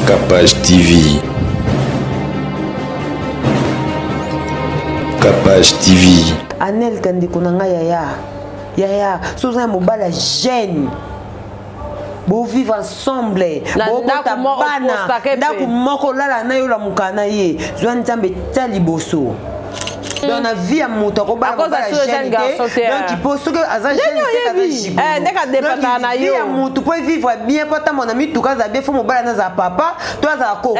Capage TV. Capage TV. Anel Kandekonanga Yaya, Suzanne Mobala jeune. Bo vivre ensemble. Bo bota bana. Ndaku moko lala na yo la mukana ye. Zwan Nzambe tali boso. Dans la vie à mon temps, on va donc il faut que Aza vivre bien quand mon ami tout cas bien faut mon balance à papa toi à coco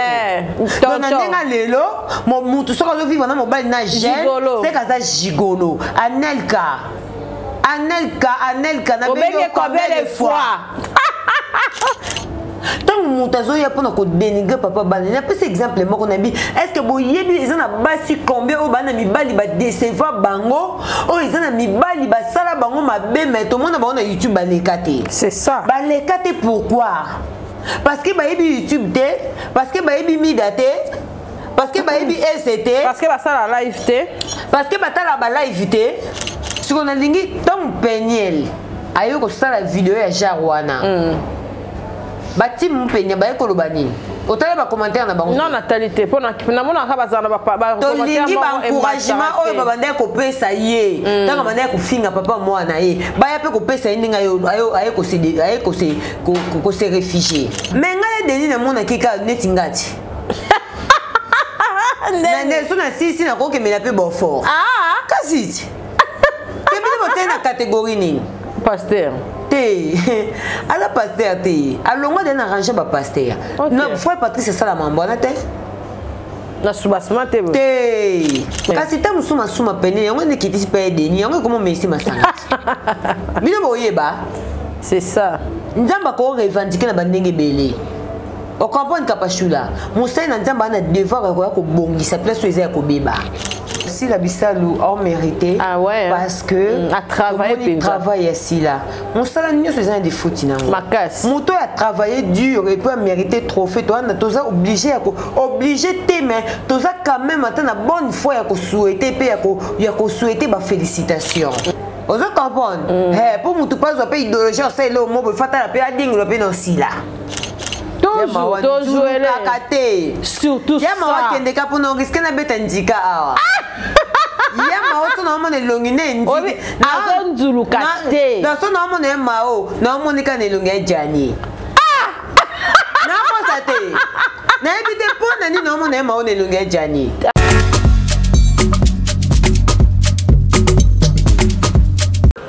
donc na lelo mon tout ça que vivre dans mon bal na jeune c'est Kaza gigolo Anelka na bien combien de fois tant montazo ya pona ko dénigrer papa bana na pese exemple mo ko na bi est-ce que bo yebi ezana basi combien o bana mibali ba décevoir bango o ezana mibali ba sala bango mabe mais tout monde ba na YouTube ba lekate c'est ça ba lekate pourquoi parce que ba yebi YouTube té parce que ba yebi midate parce que ba yebi ST parce que ba sala live té parce que ba tala ba live té ce qu'on a lingi tant peniel ayo ko sala vidéo ya Jarwana Bati mpenya ba ekoloba nini otala ba commentaire na bango non natalité pona na mona ka bazana ba commentaire ba encouragement oyo babanda ko pesa ye tanga banda ko finga papa mwana ye ba ya pe ko pesa ndinga yo ayo ko se réfugier mais ngale deni na mona kika netingati nende sona sisi na ko kemela pe bo fort kasi kebile bote na catégorie nini pasteur à la pasteur alongo de arranger ba pasteur non frère Patrice ça la mambona na subasma te kasi ta musuma pene yango ne kiti pa deni yango comment merci masanga bino boyeba c'est ça nzamba ko revendiquer na bandenge belé o comprendre kapashula musai na nzamba na devoir ko bongisa place so ezaya ko beba si la bisalu a mérité parce que a travaillé ici là mon salaire nous faisons des fautes mon a travaillé dur et peut mériter trophée toi on a obligé mais toi quand même attendre la bonne fois souhaiter souhaiter ma félicitation vous comprenez pour mon tout pas un peu idéologie c'est le mot pour faire la paix à dingue le paix dans si là toujours surtout ça pour nous risquer na bête indika Yama oso na mone longine ndi azon zulu kate na so na mone mao na mone ka ne longa jani na ko sate na ebite pona ni na mone mao ne longa jani.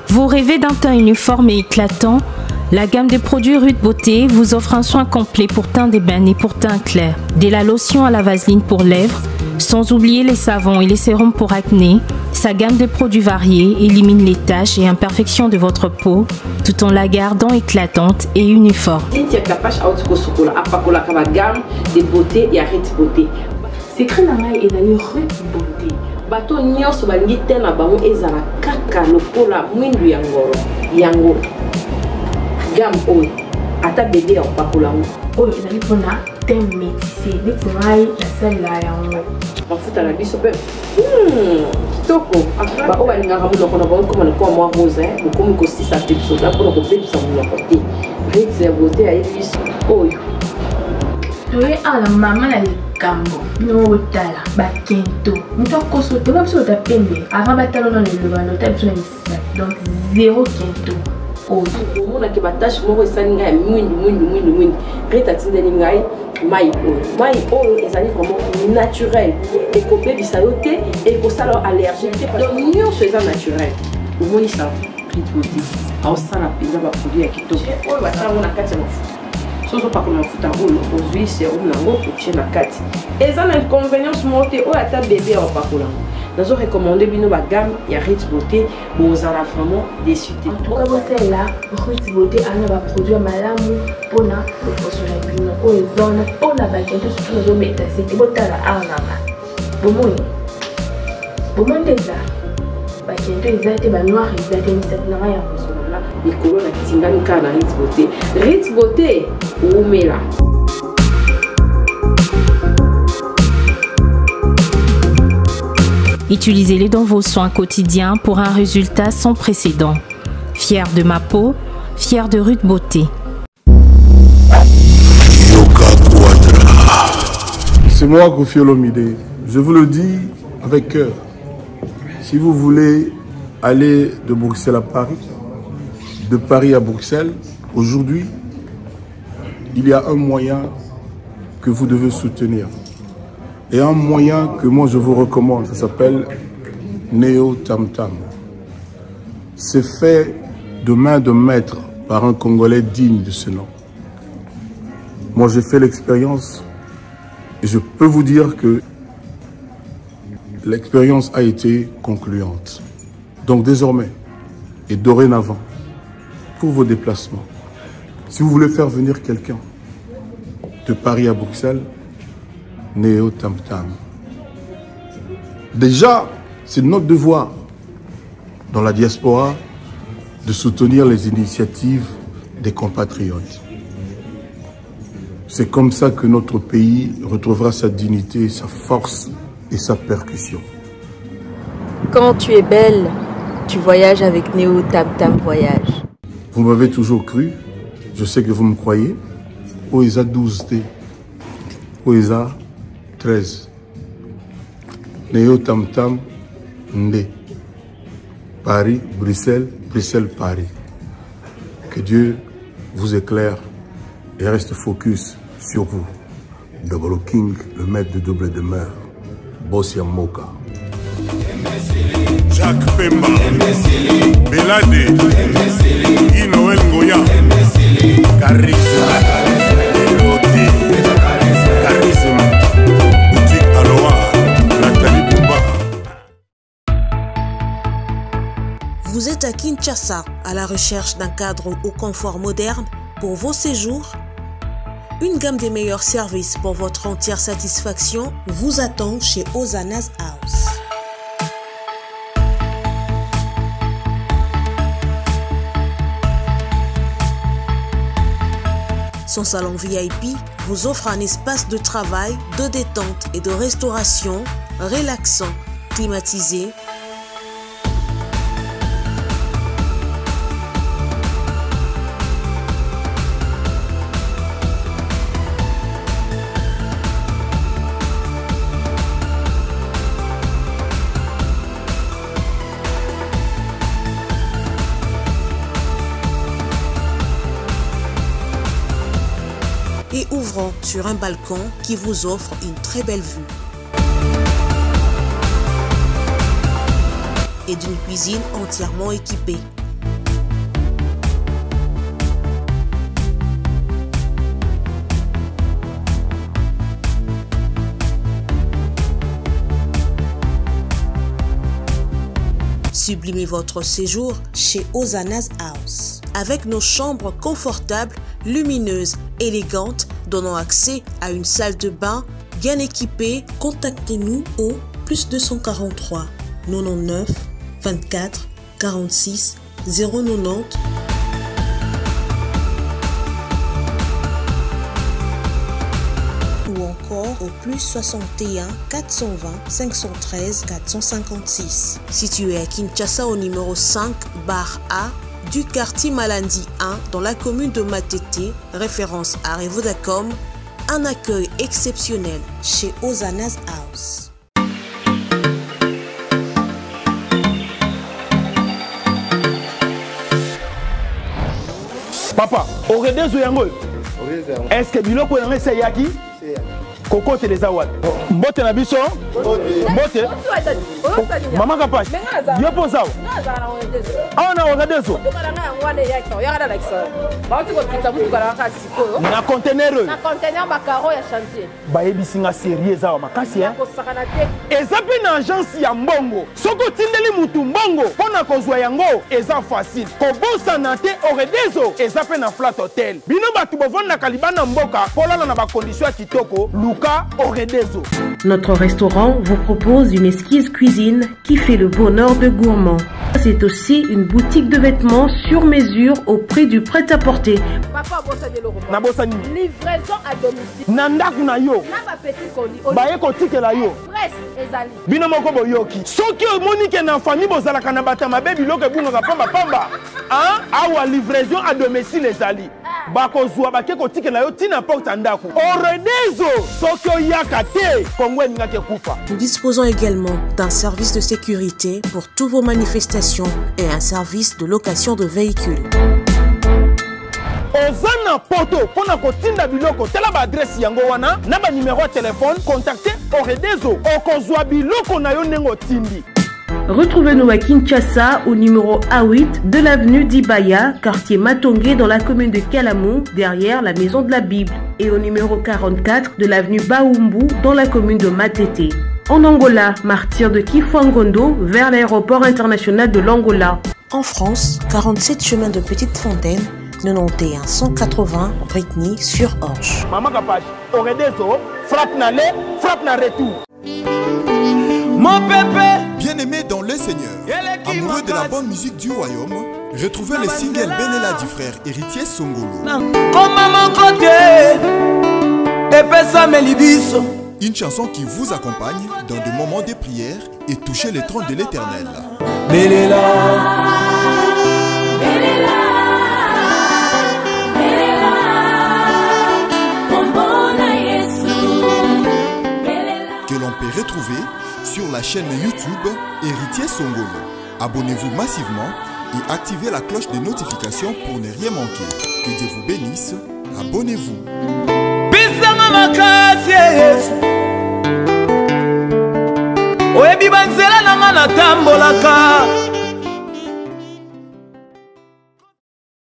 Vous rêvez d'un teint uniforme et éclatant? La gamme de produits Rude Beauté vous offre un soin complet pour teint d'ébène et pour teint clair. De la lotion à la vaseline pour lèvres, sans oublier les savons et les sérums pour acné, sa gamme de produits variés élimine les taches et imperfections de votre peau tout en la gardant éclatante et uniforme. De beauté et Rude Beauté. Secret nangai et d'aller Rude Beauté. Bato nyonso balingi te na bango ezala kaka lokola mwindu yango gamme oyo ata bébé opakola oyo ezali mpona thème métissé neti ngai nasalela yango bafuta na biso mpe kitoko baoyo balingaka monoko na bango koma lokola mwa rose bokomi kosisa te biso da mpona kobebisa monoko te Rude Beauté ayebi biso oyo toye ala mama na likambo bino otala bakento moto akoso te babiso otapembe avant batala na lelobano ota biso na misisa donc zéro kento oyo omonaki batashe moko esali ngai ya mwindu Rude atindeli ngai mai oyo ezali vraiment naturel ekobebisa yo te ekosala allergie te donc nyonso eza naturel omonisa Rude Beauté aosala mpenza baproduit ya kitoko oyo basalango na kati ya mafuta soso pakola mafuta oyo ozwi serum nango otie na kati eza na inconvénience moko te oyo ata bébé aopakolango nazo recommander bino ba gamme ya Rude Beauté bozala vraiment déçu te. En tout cas bosela Rude Beauté ana ba produit malamu pona loposo na bino oyo zona pona ba kento surtout nazo meta c'est botala arnama bomoi déjà ba kento ezate ba noir ezate misat na ya mosona likolo na tingani ka na Rude Beauté. Rude Beauté oumela. Utilisez-les dans vos soins quotidiens pour un résultat sans précédent. Fier de ma peau, fier de Rude Beauté. Yoga Quadra. C'est moi, Koffi Olomide. Je vous le dis avec cœur. Si vous voulez aller de Bruxelles à Paris, de Paris à Bruxelles, aujourd'hui, il y a un moyen que vous devez soutenir. Et un moyen que moi je vous recommande, ça s'appelle Neo Tam Tam. C'est fait de main de maître par un Congolais digne de ce nom. Moi j'ai fait l'expérience et je peux vous dire que l'expérience a été concluante. Donc désormais et dorénavant, pour vos déplacements, si vous voulez faire venir quelqu'un de Paris à Bruxelles, Neo Tam Tam. Déjà, c'est notre devoir dans la diaspora de soutenir les initiatives des compatriotes. C'est comme ça que notre pays retrouvera sa dignité, sa force et sa percussion. Quand tu es belle, tu voyages avec Neo Tam Tam Voyage. Vous m'avez toujours cru, je sais que vous me croyez. OESA 12T, OESA 13. Neo Tam Tam Ndé. Paris, Bruxelles, Bruxelles, Paris. Que Dieu vous éclaire et reste focus sur vous. Double King, le maître de double demeure. Bossia Moka. Jacques Pemba, Belade, Inoël Ngoya, Charisme, Charisme, Boutique Aloha, Nathalie Bouba. Vous êtes à Kinshasa, à la recherche d'un cadre au confort moderne pour vos séjours? Une gamme des meilleurs services pour votre entière satisfaction vous attend chez Hosanna's House. Son salon VIP vous offre un espace de travail, de détente et de restauration relaxant, climatisé, et ouvrant sur un balcon qui vous offre une très belle vue. Et d'une cuisine entièrement équipée. Sublimez votre séjour chez Hosanna's House. Avec nos chambres confortables, lumineuses, élégantes, donnant accès à une salle de bain bien équipée, contactez-nous au +243 99 24 46 090 ou encore au +61 420 513 456. Situé à Kinshasa au numéro 5 bar A du quartier Malandi 1 dans la commune de Matete, référence à Revodacom, un accueil exceptionnel chez Hosanna's House. Papa, Oredezo yango. Est-ce que biloko yango c'est yaki? Koko teleza mbote na biso mbote mama kapashi yo posa ah na Oredezo na conteneur bakaro ya chantier bayebisinga sérieux za makasi eza pe na agence ya mbongo soko tindeli mutu mbongo pona kozwa yango eza facile kobosana te Oredezo eza pe na flat hotel bino batu bovanda kalibana mboka polala na ba condition kitoko Notre restaurant vous propose une exquise cuisine qui fait le bonheur de gourmands. C'est aussi une boutique de vêtements sur mesure au prix du prêt-à-porter. Livraison à domicile. Nanda kuna yo. Baye kotike la yo. Bino moko boyoki. Soki omoni na famille bozala kana bata mabe biloko bunga pamba pamba. Hein? Awa livraison à domicile ezali. bakozwa bakeko tikela yo tina porte ndako oredezo soko yakate kongwe ngake kufa. Nous disposons également d'un service de sécurité pour toutes vos manifestations et un service de location de véhicules. Ozana poto pona kotinda biloko tela ba adresse yango wana na ba numéro de téléphone contactez Oredezo okozwa biloko na yo nengo tindi. Retrouvez-nous à Kinshasa au numéro A8 de l'avenue d'Ibaya, quartier Matongé dans la commune de Kalamou, derrière la maison de la Bible, et au numéro 44 de l'avenue Baoumbu dans la commune de Matete. En Angola, martyr de Kifuangondo vers l'aéroport international de l'Angola. En France, 47 chemin de Petite Fontaine, 91 180 Brittany-sur-Orge. Maman Kapach, Oredezo, frappe na retour. Mon pépé, bien-aimé dans le Seigneur, amoureux de la bonne musique du royaume, retrouvez le single Benela du frère héritier Songolo. Comme à mon côté, Epesa Melibiso. Une chanson qui vous accompagne dans des moments de prière et toucher le trône de l'Éternel. Benela. Que l'on peut retrouver sur la chaîne YouTube Héritier Songolo. Abonnez-vous massivement et activez la cloche de notification pour ne rien manquer. Que Dieu vous bénisse. Abonnez-vous.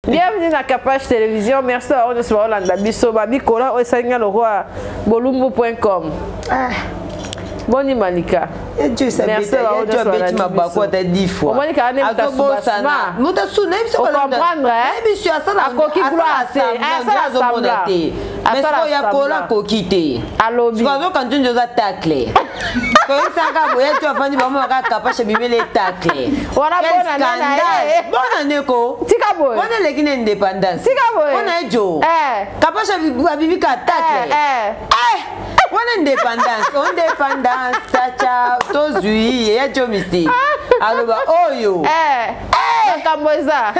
Bienvenue dans Kapach Télévision. Merci à vous de se voir dans Bisso Babikola au Sangaloroa bolumbo.com. Boni Malika. Dieu sait bien. Tu as bêti ma bakwa t'as 10 fois. Monica n'est pas soubasma. Nous t'as sonné, c'est pas comprendre. Mais monsieur, ça la coquille gloire, c'est ça la monnaie. Mais ça y a cola coquité. Allo bi. Quand tu nous as taclé. Quand ça ka boya tu as vendu maman ka Kapach bimer les taclés. Voilà bonne année. Bonne année ko. Tika boy. Bonne année qui indépendance. Tika boy. Bonne année jo. Kapach bibi ka taclé. On indépendance, tacha, tozui, et ya mystique. Alors, oh yo. Kamboza.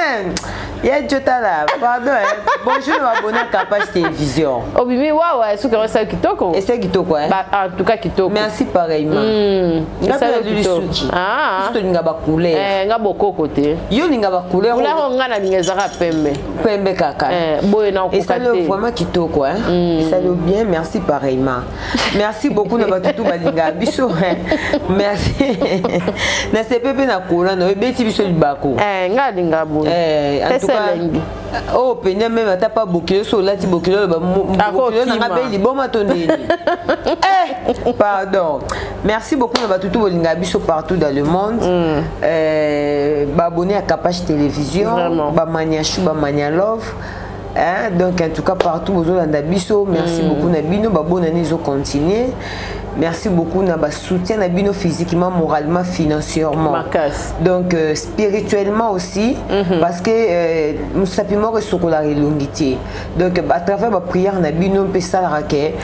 Ya là, pardon. Bonjour, abonné à Kapach Télévision. Oh, bimi, waouh, est-ce que c'est kitoko? Et c'est kitoko, hein? En tout cas, kitoko. Merci pareillement. C'est kitoko. Ah. C'est une couleur. Nga boko côté. Yo ninga ba couleur. Couleur nga na ngezara pembe. Pembe kaka. Boye na kokate. Et ça le vraiment kitoko, hein? Et ça le bien, merci pareillement. Merci beaucoup na batutu balinga biso. Merci. Na sepepe na kola na beti biso libako. Nga linga bo. En tout cas, oh, penya même t'as pas bouclé sur là tu bouclé le bouclé na ngabe liboma tondeni. Pardon. Merci beaucoup na batutu balinga biso partout dans le monde. Abonné à Kapach Télévision, ba maniachu ba mania love. Donc en tout cas partout aux autres biso, merci beaucoup Nabino, ba bonne année zo continuer. Merci beaucoup na ba soutien Nabino physiquement, moralement, financièrement. Donc spirituellement aussi parce que nous sapimo resokola relongité. Donc à travers ma prière Nabino peut ça la raquer.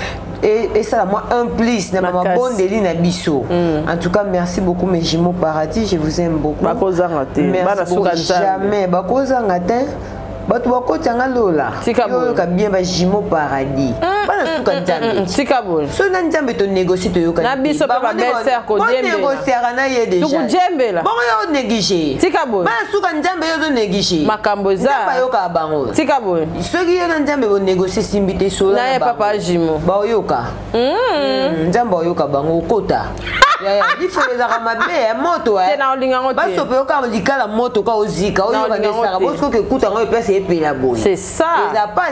Et ça, moi, un plus, na ma bonne délit na biso. En tout cas, merci beaucoup, mes jumeaux paradis, je vous aime beaucoup. Merci beaucoup, jamais. Bakoza ngate. Batu bakoti anga lola. Yo ka bien ba jimo paradis. Bana suka nzambe. Sika bon. So na nzambe to négocier to yo ka. Na biso pa ba belle-sœur ko djembe. Bon négocier ana ye déjà. Tu djembe là. Bon yo négliger. Sika bon. Bana suka nzambe yo zo négliger. Makambo za. Ba yo ka bango. Sika bon. Soki yo na nzambe bo négocier simbité so na. Na ye papa jimo. Ba yo ka. Nzambe yo ka bango kota. Il faut les aramabe moto hein. Na olinga ngote. Ba so pe yo ka likala moto ka ozika. O yo ka ngesaka. Bo so ke kuta ngo pesa c'est ça.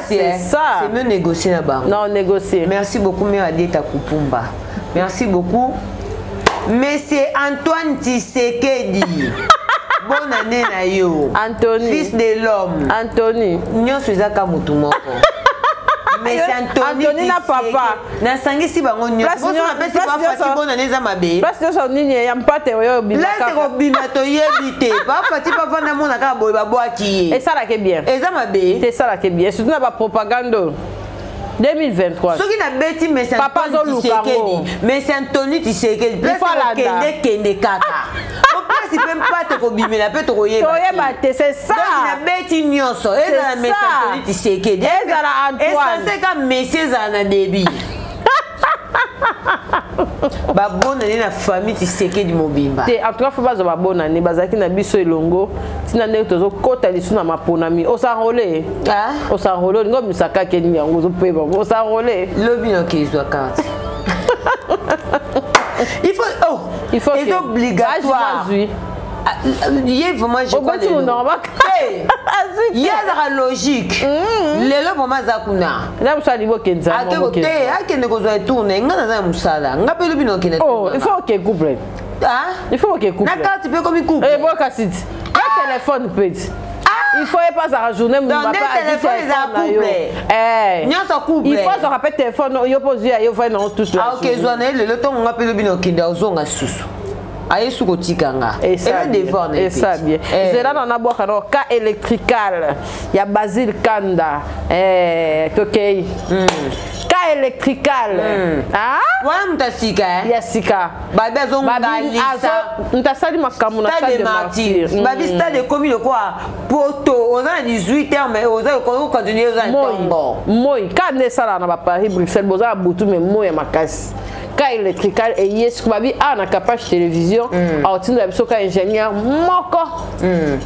C'est ça. C'est mieux négocier là-bas. Non, négocier. Merci beaucoup, Miradeta Kupumba. Merci beaucoup. Monsieur Antoine Tshisekedi. Bonne année na yo. Anthony. Fils de l'homme. Anthony. Nyon Suizaka Mutumoko. Mais c'est Anthony na papa. Na sangi si bango nyon. Bon ça appelle c'est pas facile bonne année za mabe. Parce que son nini ya mpate yo bima. Là c'est ko bima to yebité. Pas fati pas vana mona ka boy ba boaki. Et ça là que bien. Et ça mabe. C'est ça là que bien. Surtout na ba propagande. 2023. Ce qui n'a bêti mais c'est Anthony Tshisekedi. Mais c'est Anthony Tshisekedi. Place kende kaka. Basi même pas te kobimela pe to koyeba. C'est ça. Donc na beti nyonso. Eza na message Tshisekedi. Eza na Antoine. Eza ka message na débit. Ba bonne année na famille Tshisekedi Mobimba. En tout cas faut pas ba bonne année bazaki na biso elongo. Tina ne tozo kota lisu na maponami. O s'enrôler. Ah? O s'enrôler ngo misaka keni yango zo peba. O s'enrôler. Lobi no kizwa carte. Il faut c'est obligatoire. Il y a vraiment je crois il y a la logique. Les lois vraiment zakuna. Là vous allez voir kenza. Oh, il faut que couple. Ah, il faut que couple. Na carte peut comme couple. Eh bon cassite. Un téléphone peut. Il faut pas à la journée mon papa a dit téléphone. Il faut se rappeler téléphone yo pose yo va non tout ça. Ah OK, zone le temps on appelle bino kinda ozonga susu. Aye sukotikanga. Et ça bien. C'est là dans aboka no cas électrical. Il y a Basile Kanda. OK. Cas électrical. Ah? Wa mtasika. Ya sika. Babi azongalisa. Ntasali makambo na stade de martyr. Babi stade commune quoi? Poto, on a 18h mais on a continuer aux tombo. Moi, quand ne sala na Paris Bruxelles, boza butu mais moi makasi. Cas électrical et yes kubabi a na capage télévision a tinda biso ka ingénieur moko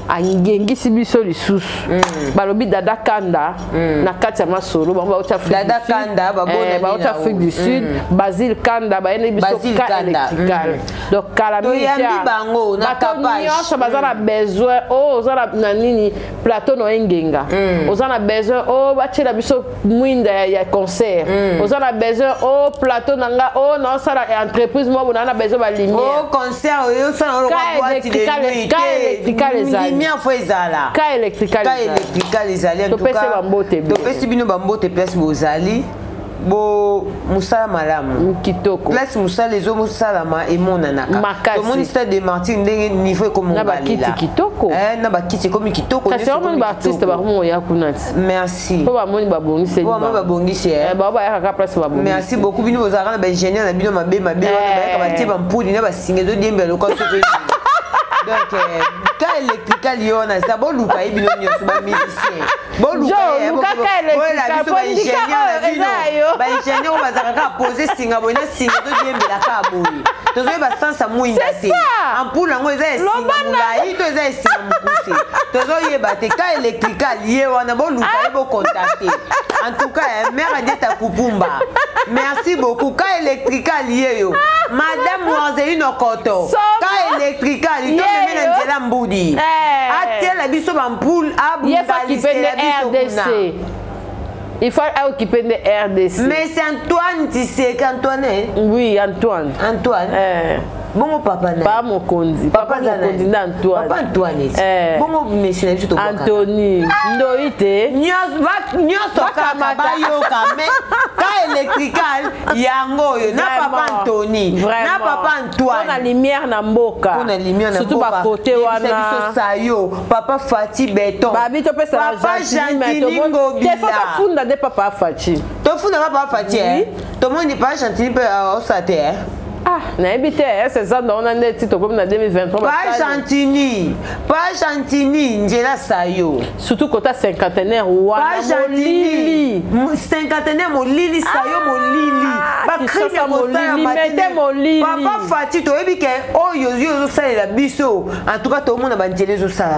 a ngengi sibiso lisusu balobi dada kanda na kati ya masolo ba uta dada kanda ba bona ba uta Afrique du Sud Basile Kanda ba ene biso cas électrical donc calamité bango na capage nyonso bazana besoin ozana na nini plateau no engenga ozana besoin bachela biso mwinda ya concert ozana besoin plateau nanga non ça la entreprise moi on a besoin de lumière. Oh concert yo ça on boîte de nuit. Cas électrical les amis. Lumière faut ezala. Cas électrical les amis en tout cas. To pesi bino bambote place bozali. Bo musala malamu kitoko place musala les hommes musala ma et monanaka to moni stade de martyr ndenge niveau comme na bakiti kitoko na bakiti comme kitoko kasi on ba artiste ba mo ya kunati merci po ba moni ba bongisi ba bongisi ba ba ya ka place ba bongisi merci beaucoup bino bozara na ba ingénieur na bino mabe ba ka ba tie ba mpudi na ba singezo diembe lo ko so donc cas électrical yona ça bon luka ibino nyoso ba musicien bon luka ba ingénieur ba zaka poser singa bona singa to diembe la ka boyi to zo ba sansa muinga te ampoule ngo eza singa mulai to eza singa mukuse to zo yeba te cas électrical ye wana bon luka bo contacter en tout cas mère de ta kupumba merci beaucoup cas électrical ye yo madame Moiseline Okoto cas électrical il mena nzela mbudi atela biso bampoule RDC. Il faut occuper de RDC. Mais c'est Antoine, tu sais qu'Antoine est? Oui, Antoine. Antoine. Bon papa pas mon condi. Papa Mokondi Antoine. Papa Antoine. Bon monsieur tout Anthony. Ndoite. Nyos kamata yo kame. Ka électrical yango yo na papa Anthony. Na papa Antoine. On a lumière na mboka. On a lumière na mboka. Surtout ba côté wana. Sayo, papa Fati Béton. Babi to pesa la Gentini Ngobila. Te faut funda de papa Fati. To funda papa Fati. Tout le monde n'est pas Gentini peut au sater. Ah, n'habite c'est ça on a net titre comme en 2023. Pas Gentini, Ngela Sayo. Surtout quand t'as cinquantenaire wana Molili. Cinquantenaire Molili Sayo Molili. Ba cri Molili. Papa Fati to ebi ke yo sala la biso. En tout cas tout le monde ba ndele zo sala.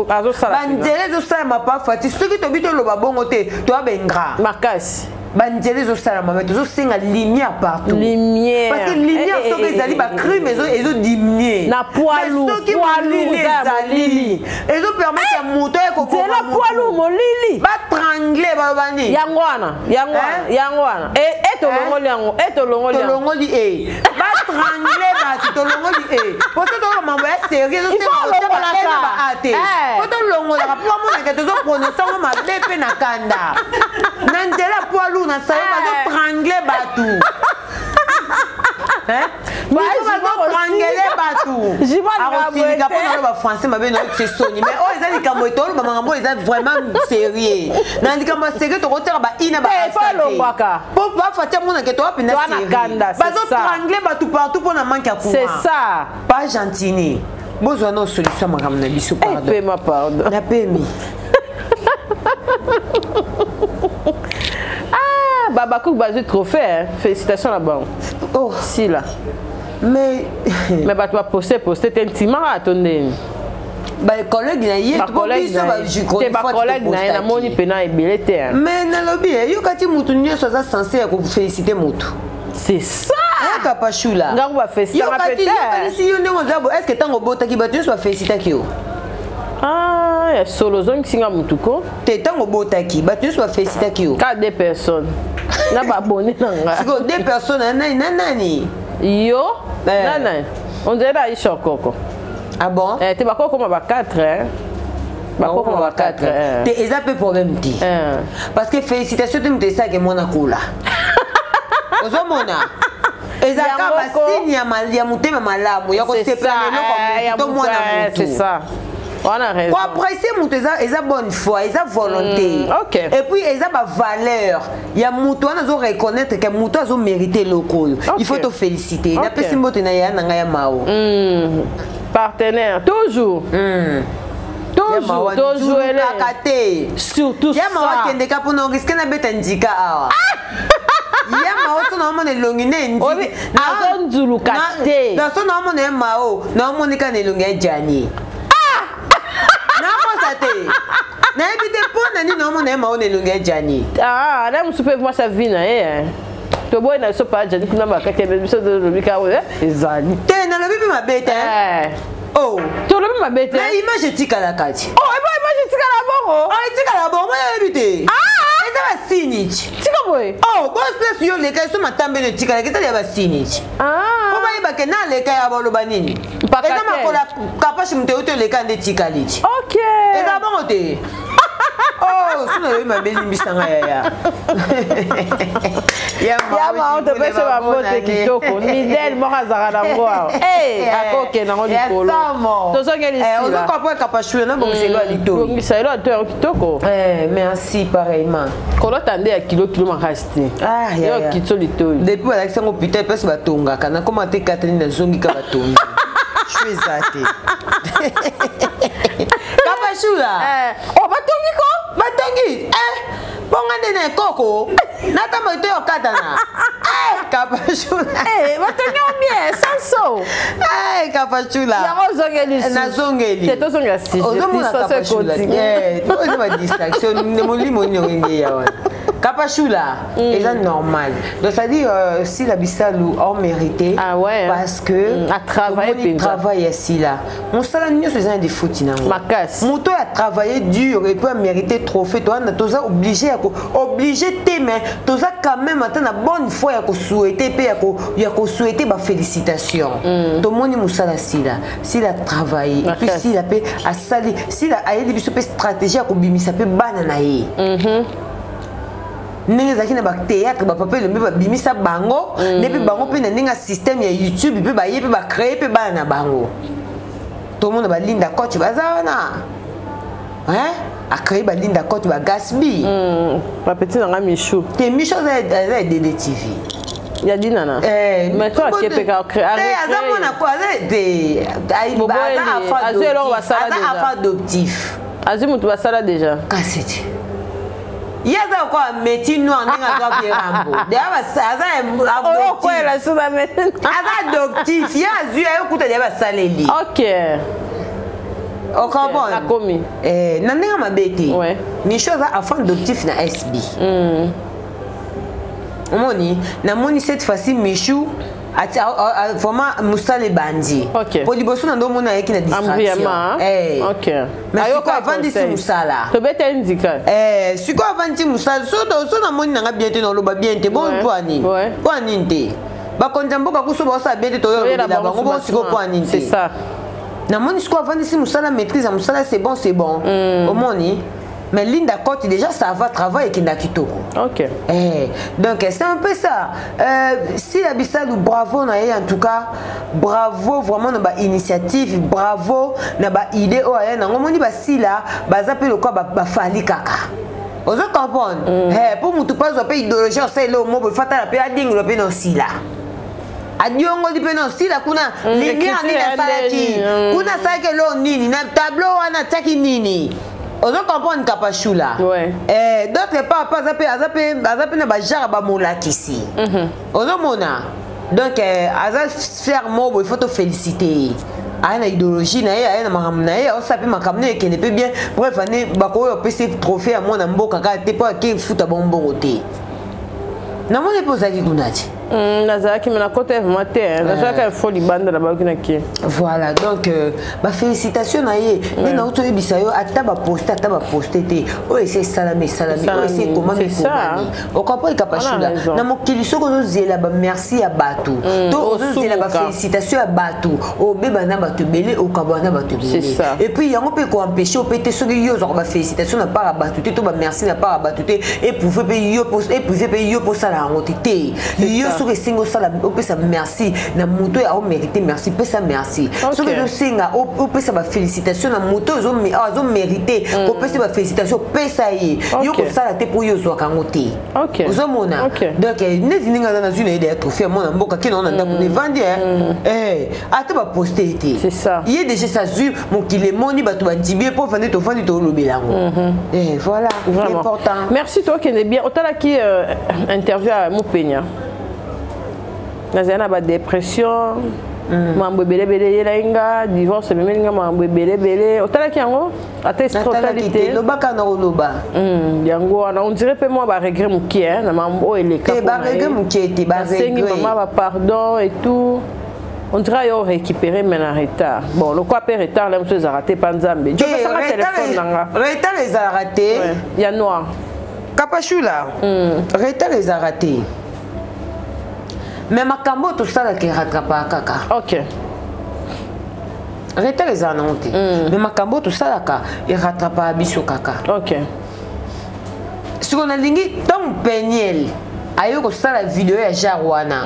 Azo sala. Ba ndele zo sala papa Fati. Ce qui to bito lo ba bongo te, to bengra. Makasi. Bandele zo sala maman to singa lumière partout. Lumière. Parce que lumière so que zali ba crime ezo diminuer. Na poilu Molili. Ezo permettre ya moto e ko. C'est la poilu Molili. Ba trangler ba bani. Yangwana. Et to longoli yango. Et to longoli e. Ba trangler ba to longoli e. Parce que to mambo est sérieux so c'est ba ate. Poto longola ka po mo ke to zo prononcer ma bepe na kanda. Nandela poilu na sayo ba trangler batu. Bah, trangler batu. J'imagine que ba français ma beno c'est soni mais oh ils ont kambo to ba mambo ils ont vraiment sérieux. Nandi kambo sérieux to rotera ba ina ba asaka. Po ba fatia mona ke to apina sérieux. Ba zo trangler batu partout pour na manque à courant. C'est ça. Pas Gentini. Besoin de solution, madame Nabiso. Pardon. La PMI. Ah, Babakouk Bazou trophée, hein. Félicitations là-bas. Oh, si là. Mais tu vas poster t'es intimement à ton nez. Bah collègue na yé ba collègue na moni pena ebelete. Mais na lobby yo kati mutu nyoso za censé ya ko féliciter mutu. C'est ça. Kapachula. Ngaku ba féliciter ma pété. Si yo ndemo zabo est-ce que tango botaki ba tu sois féliciter ki yo? Ah, ya solo zone singa mutu ko. Te tango botaki ba tu sois féliciter ki yo? Ka 2 personnes. Na ba abonné nanga. Siko 2 personnes nani? Yo? Nana. On dirait là il koko. Ah bon? Tu vas comme 4 hein? Comme 4. Et ça peut problème dit. Parce que félicitations tu me ça que mon akula. Ozomona. Ezaka basini ya mutema malamu ya ko sepela no ko c'est ça. On a raison. Pour apprécier eza bonne foi, eza volonté. OK. Et puis eza ba valeur. Ya mutu on a reconnaître que mutu a mérité lokolo. Il faut te féliciter. Na pesi mbote na ya nanga ya mao. Partenaire toujours. Toujours elle est surtout ça. Ya mawa kende ka pono risque na beta ndika awa. Ya mawa so na mona longine ndi. Azon zulu kate. Na so na mona mao, na mona ka nelonga jani. Na mo te. Na ebite pona ni na mona mao nelonga jani. Ah, na msupe moi sa vie na to boy na so pa jani kuna makake biso do lobika we ezali. Te na lobi ma beta. Oh, to lobi ma beta. Na image tika la kati. Oh, image tika la bongo. Ah, tika la bongo ya ebite. Ah, eza ba sinich. Tika boy. Oh, boss place yo le kai so matambe no tika la kati ya ba sinich. Ah. Ko ba iba ke na le kai aba loba nini? Eza makola kapashi mte oto le kai nde tika lichi. OK. Eza bongo te. Oh, sino yo mabeli mbisanga ya. Ya ma on te pese ba bote kitoko. Midel morazara na ngoa. Eh, akoke na ngoni kolo. To songeli sila. On se comprend kapashule na bongiselo alito. Bongiselo ato kitoko. Merci pareillement. Kolo tande ya kilo makasti. Ah, ya. Yo kitso lito. Depuis la action hôpital pese batonga kana commenter Catherine na zongi ka batonga. Je suis zate. Kapashula. Oh, batongi ko? Batongi. Ponga na koko. Nata moto yo katana. Kapashula. Batongi on bien, sanso. Kapashula. Ya ozongeli. Na zongeli. C'est to zonga si. Ozomona kapashula. Ozo ba distraction ne molimo nyonge ya wana. Kapashula, c'est normal. Donc ça dit si la bisalou a mérité parce que travaille ici là. On sala nyo c'est des fautes na. Makas. Muto a travaillé dur et peut mériter trophée. Toi on toza obligé te mais toza quand même attendre bonne foi ya ko souhaiter pe ya ko souhaiter ba félicitations. Tout le monde musala si là, s'il a travaillé et puis s'il a pe a sali, s'il a ayé des stratégie ko bimisa pe banana ye. Ndenge zaki na ba théâtre ba papa le ba bimisa bango nepi bango pe na ndenge système ya YouTube pe ba ye pe ba créer pe ba na bango tout le monde ba linda coach bazana a créé ba linda coach ba Gasby ba petit na Michou te Michou za de TV ya dinana mais toi qui peut créer azamona quoi de afa adoptif azimutu basala déjà kaseti yaza kwa métier noir ndinga za birambo de adoptif ya zu ayo kuta de ba saleli OK on comprend la commis na ndinga mabete ni chose afin adoptif na SB omoni na moni cette fois-ci Michou vraiment Moussale Bandi. Pour liboso na ndo mona yeki na distraction. OK. Mais siko avandi si Moussala. To beta indika. Siko avandi Moussala so na moni na bientôt na loba bientôt bon poani. Poani nte. Ba konja mboka kuso ba sa bientôt to yo la bango bon siko poani nte. C'est ça. Na moni siko avandi si Moussala maîtrise Moussala c'est bon. Omoni. Mais Linda Cote déjà ça va travailler avec Nakitoko. OK. Donc c'est un peu ça. Si la Bissalou bravo en tout cas, bravo vraiment na ba initiative, bravo na ba idée o aya na ngomoni ba si là, ba zape le quoi ba fali kaka. Ozo comprendre. Pour mutu pas zo pe idéologie ça le mot be fata la pe ading le pe non si là. adiongo di peno sila kuna lumière nini asalaki kuna asalaki lo nini na tableau wana atiaki nini ozo comprendre Kapachula d'autre part azape na bajara bamolakisi ozo mona donc aza faire mobo il faut te féliciter a idéologie na ye na makambo na ye osape makambo na ye kene pe bien bref ane bakoyo pese trophée ya mwana mboka kaka te po ake futa bonbongo te namoni pe ozalaki kuna ti nazalaki me na kota vraiment te nazalaki info libanda na bakinaki voilà donc bafélicitation na ye nde nauti oyebisa yo ata baposte te oyo esi esalami oyo esi ekomami okomprendre Kapachula na mokili soki ozozela bamerci ya bato to ozozela bafélicitation ya bato obeba na bato ebele okabwa na bato ebele epuis yango mpe ekoempêche ope te soki yo ozwaka bafélicitation na part ya bato te to bamerci na part ya bato te éprouve mpe yo mposala yango te yo soki esengi osala opesa merci na moto ya omérité merci pesa merci soki ozosenga opesa bafélicitation na moto azomérité kopesa bafélicitation pesa ye yo kosala te mpo yo ozwaka yango te ozomona donc neti ndenge aza nazwi na ye deya trophée ya mwana mboka kino na ndako nevandi ata baposte te ye déjà sazwi mokili emoni bato bandibie mpo vandi tovandi tolobela yango voilà important merci tokende bien otalaki interview ya Mopenya nazana ba dépression mambo belebele yelenga divorce memelinga mambo belebele otalaki yango ata totalité lobaka na oloba yango on dirait pe moi ba regret mukie na mambo eleka ba regret mukie te ba regret maman ba pardon et tout on dirait yo récupérer mais en retard bon le quoi peut retard là monsieur zaraté panzambe je peux ça téléphone nanga retard les a raté ya noir Kapachula retard les a raté mais makambo tout ça qui rattrape kaka OK retard les annontés mais makambo tout ça là il rattrape biso kaka OK si on a lingi tant peniel ayo ko ça la vidéo ya jarwana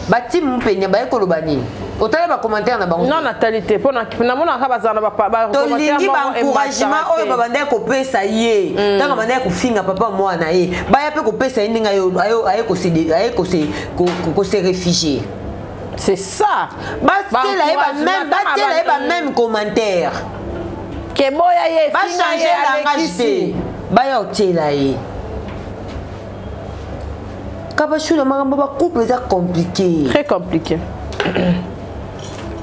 bati mpenya ba ko lobani otale ba commentaire na bango non natalité pona mona ka bazana ba commentaire ba encouragement oyo ba bande ko pesa ye tanga bande ko finga papa mwana ye ba ya pe ko pesa ye ndinga yo ayo ko se réfugier c'est ça ba même commentaire ke boya ye ba changer langage ba ya otela ye Kapachula makambo ba couple est compliqué. Très compliqué.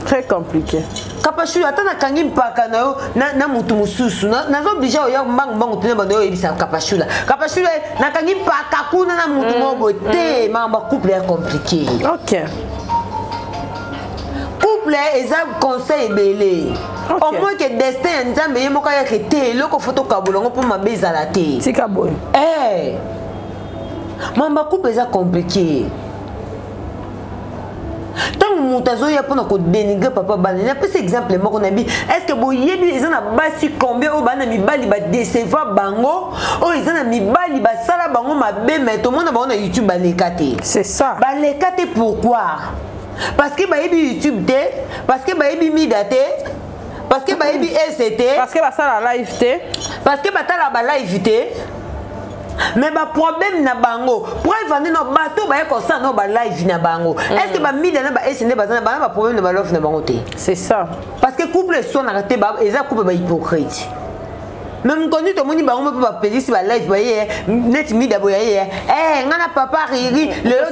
Très compliqué. Kapachula atana kangi mpaka na yo na mutu mususu na zo obligé oya mbangu tene bando yo ebisa Kapachula. Kapachula na kangi mpaka kuna na mutu mobo te makambo couple est compliqué. OK. Couple est un conseil belé. Au moins que destin nzambe yemoka ya kete loko photo kabulongo pour ma bezala te. Tika boy. Mamba couple est compliqué. Tant que moutazo ya pona ko dénigrer papa bana na pese exemple moko na bi est-ce que boyebi ezana basi combien o bana mibali ba décevoir bango o ezana mibali ba sala bango mabe mais tout le monde ba na YouTube ba lekate. C'est ça. Ba lekate pourquoi? Parce que ba yebi YouTube te, parce que ba yebi mida te, parce que ba yebi ST, parce que ba sala live te, parce que ba tala ba live te. Mais ba problème na bango pour vendre no bateau ba ko ça no ba live na bango est-ce que ba mida na ba SND ba ba problème na ba love na bango te c'est ça parce que couple son arrêté ba eza couple ba hypocrite même quand tu moni bango ba police ba live ba ye net mida boya ye ngana papa riri le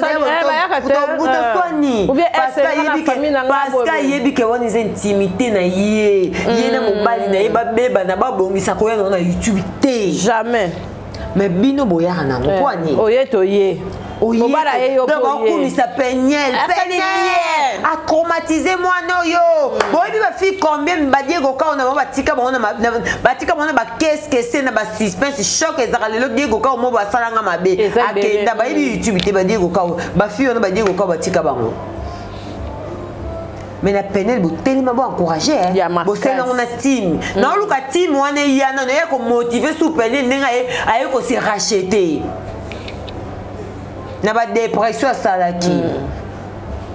parce que yebi ke woni intimité na ye na mobali na ye ba beba na ba bongisa ko na YouTube te jamais. Mais bino boya na ngwani oye toye mobala ye yo boye ça peniel a traumatisé moi no yo boyebi ba fi combien mbadie go ka ona ba tika ba ona batika ba ona ba qu'est-ce na ba suspense choc ezaka lelo diego ka mo ba salanga mabe akenda ba yebi YouTube te ba diego ka ba fi ona ba diego ka ba tika bango. Mais la peine est tellement bon encourager c'est dans la team dans le cas team on est y a non est comme motiver sous peine n'enga aye ko se racheter na ba dépression à salaki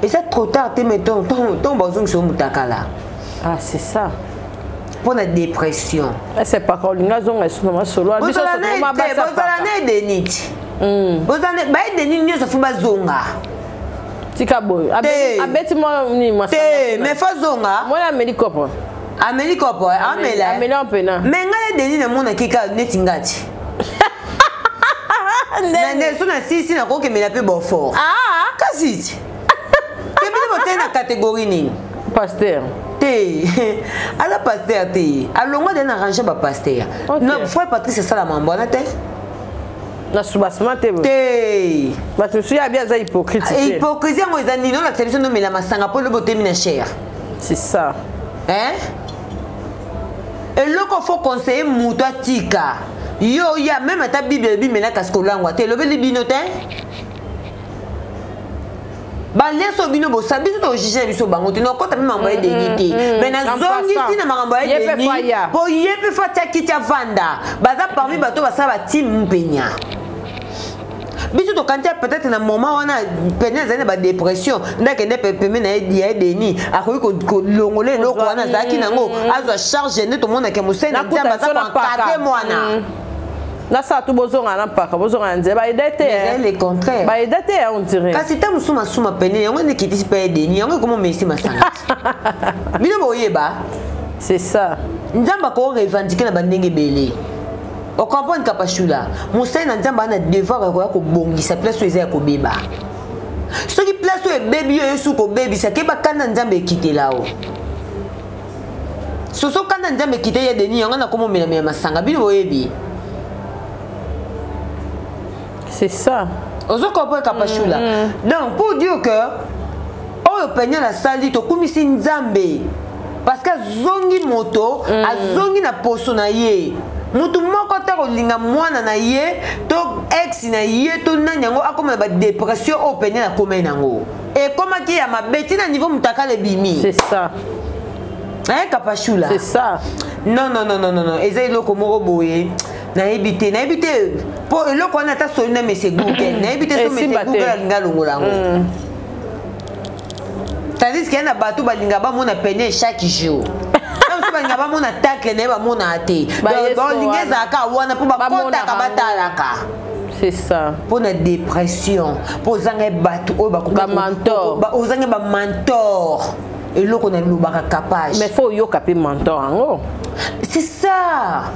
et c'est trop tard te mettons ton besoin sur mutakala c'est ça pour la dépression c'est pas quand l'inga zonga suma solo biso c'est vraiment ba ça de nit bozane ba de nit nyo ça fu bazonga Tika boy. Abeti moi ni moi. Mais fazonga. Moi la Melikopo. Amelikopo, amela. Amela pena. Mais ngai deni na mona kika netingati. Nande sona sisi na ko kemela pe bon fort. Ah, kasiti. Kemela bote na catégorie nini? Pasteur. ala pasteur te alongo de na ranger ba pasteur no frère Patrice sala mambona te na subasma te ba tu suis bien za hypocrite hypocrisie ngo ezani no la télévision no mela masanga po le bote mina cher c'est ça et loko faut conseiller muto tika yo ya même ta bible bimela kaskolangwa te lobeli bino te Baleso bino bo sabi to jije biso bango te no kota mi mambo edeni mais na zongi si na mambo edeni po yepe fata kitia vanda baza parmi bato basaba team mpenya biso to kantia peut-être na moment wana penya zane ba dépression ndake ne peme na edeni akoyi ko longole loko wana zaki nango azwa charge ne to mona ke musena nzamba za encadrer mwana na sa tu bozonga na paka bozonga nze ba idete mais le contraire ba idete on dirait kasi ta musuma suma pene yango ne kitisi pa edeni yango comment merci masanga bino boyeba c'est ça nzamba ko revendiquer na bandenge belé o comprendre kapashula musena nzamba na devoir ko bongisa place oyo ya ko beba soki place oyo bebi yo su ko bebi sa ke ba kana nzamba ekitela o soso kana nzamba ekite ya deni yango na komo mela masanga bino boyebi. C'est ça. Ozo comprendre kapashula. Donc pour dire que o penya la sali to kumisi nzambe parce que zongi moto azongi na poso na ye. Mutu moko ta kolinga mwana na ye to ex na ye to nanyango akoma ba dépression o penya na komena ngo. Et comment qui ya mabeti na niveau mutaka le bimi. C'est ça. Hein kapashula. C'est ça. Non. Ezai loko moko boye. Na ebité pour le qu'on a ta solina mais c'est Google na ebité so mais c'est Google linga longolango tandis qu'il y a na bato balinga ba mona peine chaque jour comme so balinga ba mona tacle na ba mona ate donc linga zaka wana pour ba konta ka batalaka c'est ça pour la dépression pour zanga bato o ba mentor ba ozanga ba mentor et le qu'on a lubaka capable mais faut yo capé mentor ngo c'est ça.